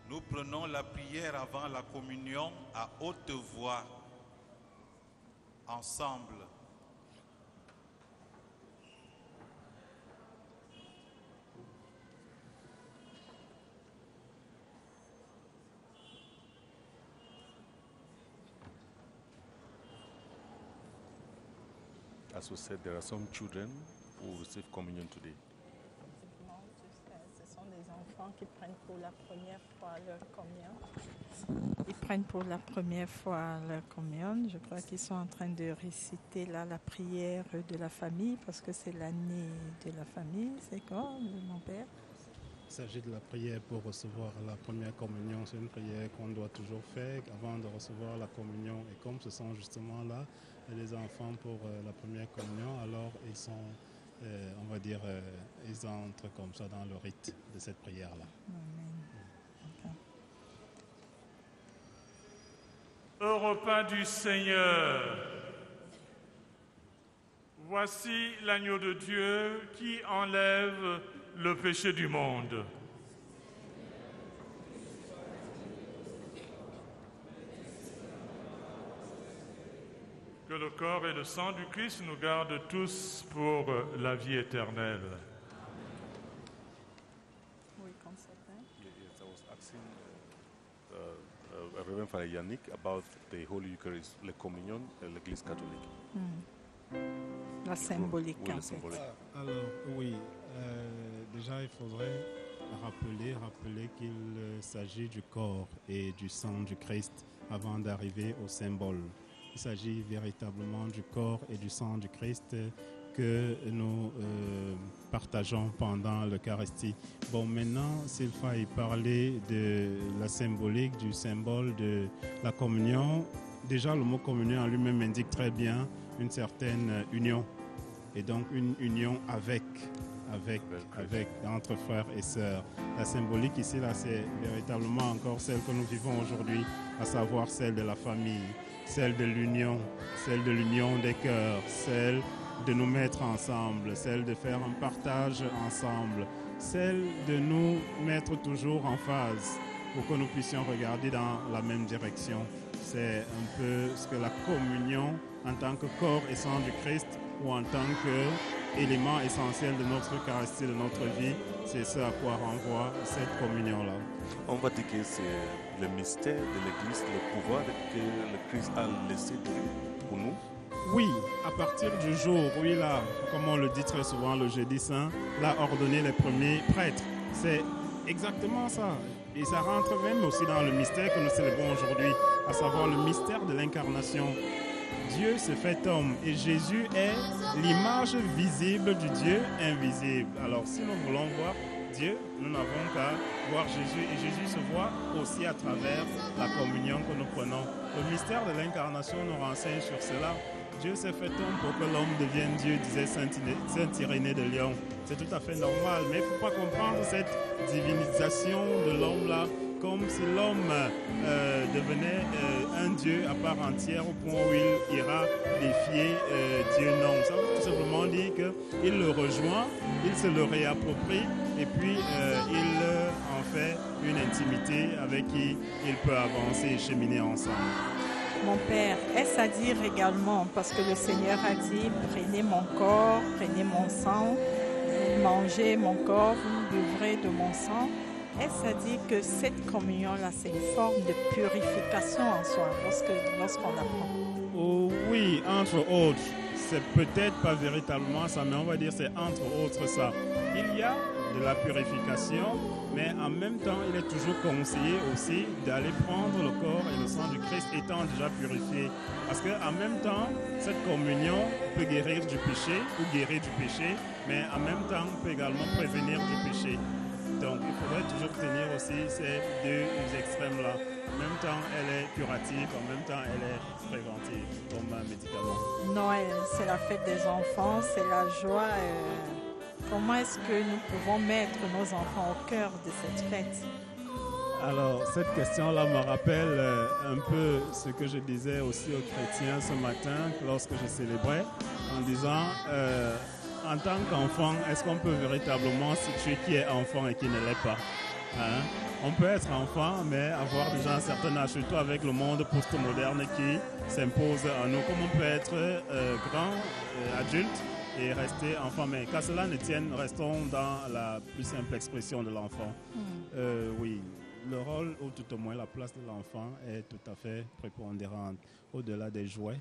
[SPEAKER 6] nous prenons la prière avant la communion à haute voix, ensemble.
[SPEAKER 1] As we said, there are some children who receive communion today.
[SPEAKER 2] Ce sont des enfants qui prennent pour la première fois leur communion. Ils prennent pour la première fois leur communion. Je crois qu'ils sont en train de réciter là la prière de la famille parce que c'est l'année de la famille. C'est quoi, mon père?
[SPEAKER 7] Il s'agit de la prière pour recevoir la première communion. C'est une prière qu'on doit toujours faire avant de recevoir la communion. Et comme ce sont justement là les enfants pour la première communion, alors ils sont, on va dire, ils entrent comme ça dans le rite de cette prière-là.
[SPEAKER 2] Amen. Okay.
[SPEAKER 3] Au repas du Seigneur, voici l'agneau de Dieu qui enlève le péché du monde. Que le corps et le sang du Christ nous gardent tous pour la vie éternelle.
[SPEAKER 2] Oui, Constantin.
[SPEAKER 1] Yes, I was asking Reverend Father Yannick about the Holy Eucharist, la communion de l'Église catholique.
[SPEAKER 2] La symbolique,
[SPEAKER 1] Oui,
[SPEAKER 2] en
[SPEAKER 1] la
[SPEAKER 2] fait.
[SPEAKER 1] symbolique.
[SPEAKER 7] Alors, oui, déjà il faudrait rappeler qu'il s'agit du corps et du sang du Christ avant d'arriver au symbole. Il s'agit véritablement du corps et du sang du Christ que nous partageons pendant l'Eucharistie. Bon, maintenant, s'il faille parler de la symbolique, du symbole de la communion, déjà le mot communion en lui-même indique très bien une certaine union. Et donc une union avec entre frères et sœurs. La symbolique ici, là, c'est véritablement encore celle que nous vivons aujourd'hui, à savoir celle de la famille, celle de l'union des cœurs, celle de nous mettre ensemble, celle de faire un partage ensemble, celle de nous mettre toujours en phase pour que nous puissions regarder dans la même direction. C'est un peu ce que la communion en tant que corps et sang du Christ ou en tant qu'élément essentiel de notre Eucharistie, de notre vie, c'est ce à quoi renvoie cette communion-là.
[SPEAKER 1] On va dire que c'est le mystère de l'Église, le pouvoir que le Christ a laissé pour nous.
[SPEAKER 7] Oui, à partir du jour où il a, comme on le dit très souvent le jeudi saint, l'a ordonné les premiers prêtres. C'est exactement ça. Et ça rentre même aussi dans le mystère que nous célébrons aujourd'hui, à savoir le mystère de l'incarnation. Dieu s'est fait homme et Jésus est l'image visible du Dieu invisible. Alors si nous voulons voir Dieu, nous n'avons qu'à voir Jésus et Jésus se voit aussi à travers la communion que nous prenons. Le mystère de l'incarnation nous renseigne sur cela. Dieu s'est fait homme pour que l'homme devienne Dieu, disait Saint Irénée de Lyon. C'est tout à fait normal, mais il ne faut pas comprendre cette divinisation de l'homme-là comme si l'homme devenait un Dieu à part entière au point où il ira défier Dieu. Non, ça veut tout simplement dire qu'il le rejoint, il se le réapproprie et puis il en fait une intimité avec qui il peut avancer et cheminer ensemble.
[SPEAKER 2] Mon Père, est-ce à dire également, parce que le Seigneur a dit, prenez mon corps, prenez mon sang, mangez mon corps, vous buvrez de mon sang. Est-ce à dire que cette communion-là, c'est une forme de purification en soi lorsqu'on la prend?
[SPEAKER 7] Oh, oui, entre autres. C'est peut-être pas véritablement ça, mais on va dire c'est entre autres ça. Il y a de la purification, mais en même temps, il est toujours conseillé aussi d'aller prendre le corps et le sang du Christ étant déjà purifié. Parce qu'en même temps, cette communion peut guérir du péché ou guérir du péché, mais en même temps, peut également prévenir du péché. Donc, il faudrait toujours tenir aussi ces deux extrêmes-là. En même temps, elle est curative, en même temps, elle est préventive comme un médicament.
[SPEAKER 2] Noël, c'est la fête des enfants, c'est la joie. Comment est-ce que nous pouvons mettre nos enfants au cœur de cette fête?
[SPEAKER 7] Alors, cette question-là me rappelle un peu ce que je disais aussi aux chrétiens ce matin lorsque je célébrais, en disant... en tant qu'enfant, est-ce qu'on peut véritablement situer qui est enfant et qui ne l'est pas? On peut être enfant, mais avoir déjà un certain âge, surtout avec le monde post-moderne qui s'impose à nous. Comme on peut être grand, adulte et rester enfant. Mais qu'à cela ne tienne, restons dans la plus simple expression de l'enfant. Oui, le rôle, ou tout au moins la place de l'enfant est tout à fait prépondérante. Au-delà des jouets,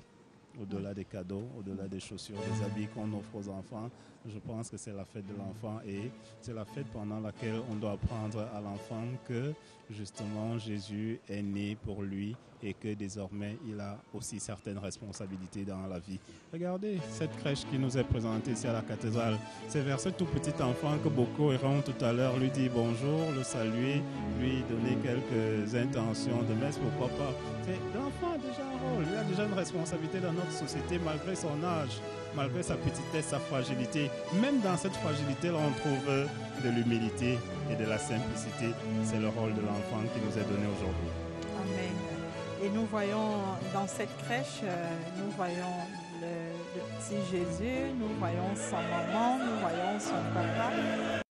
[SPEAKER 7] au-delà des cadeaux, au-delà des chaussures, des habits qu'on offre aux enfants, je pense que c'est la fête de l'enfant et c'est la fête pendant laquelle on doit apprendre à l'enfant que justement Jésus est né pour lui et que désormais il a aussi certaines responsabilités dans la vie. Regardez cette crèche qui nous est présentée ici à la cathédrale. C'est vers ce tout petit enfant que beaucoup iront tout à l'heure lui dire bonjour, le saluer, lui donner quelques intentions de messe, pourquoi pas. L'enfant a déjà un rôle, il a déjà une responsabilité dans notre société malgré son âge, malgré sa petitesse, sa fragilité. Même dans cette fragilité-là, on trouve de l'humilité et de la simplicité. C'est le rôle de l'enfant qui nous est donné aujourd'hui.
[SPEAKER 2] Amen. Et nous voyons dans cette crèche, nous voyons le petit Jésus, nous voyons sa maman, nous voyons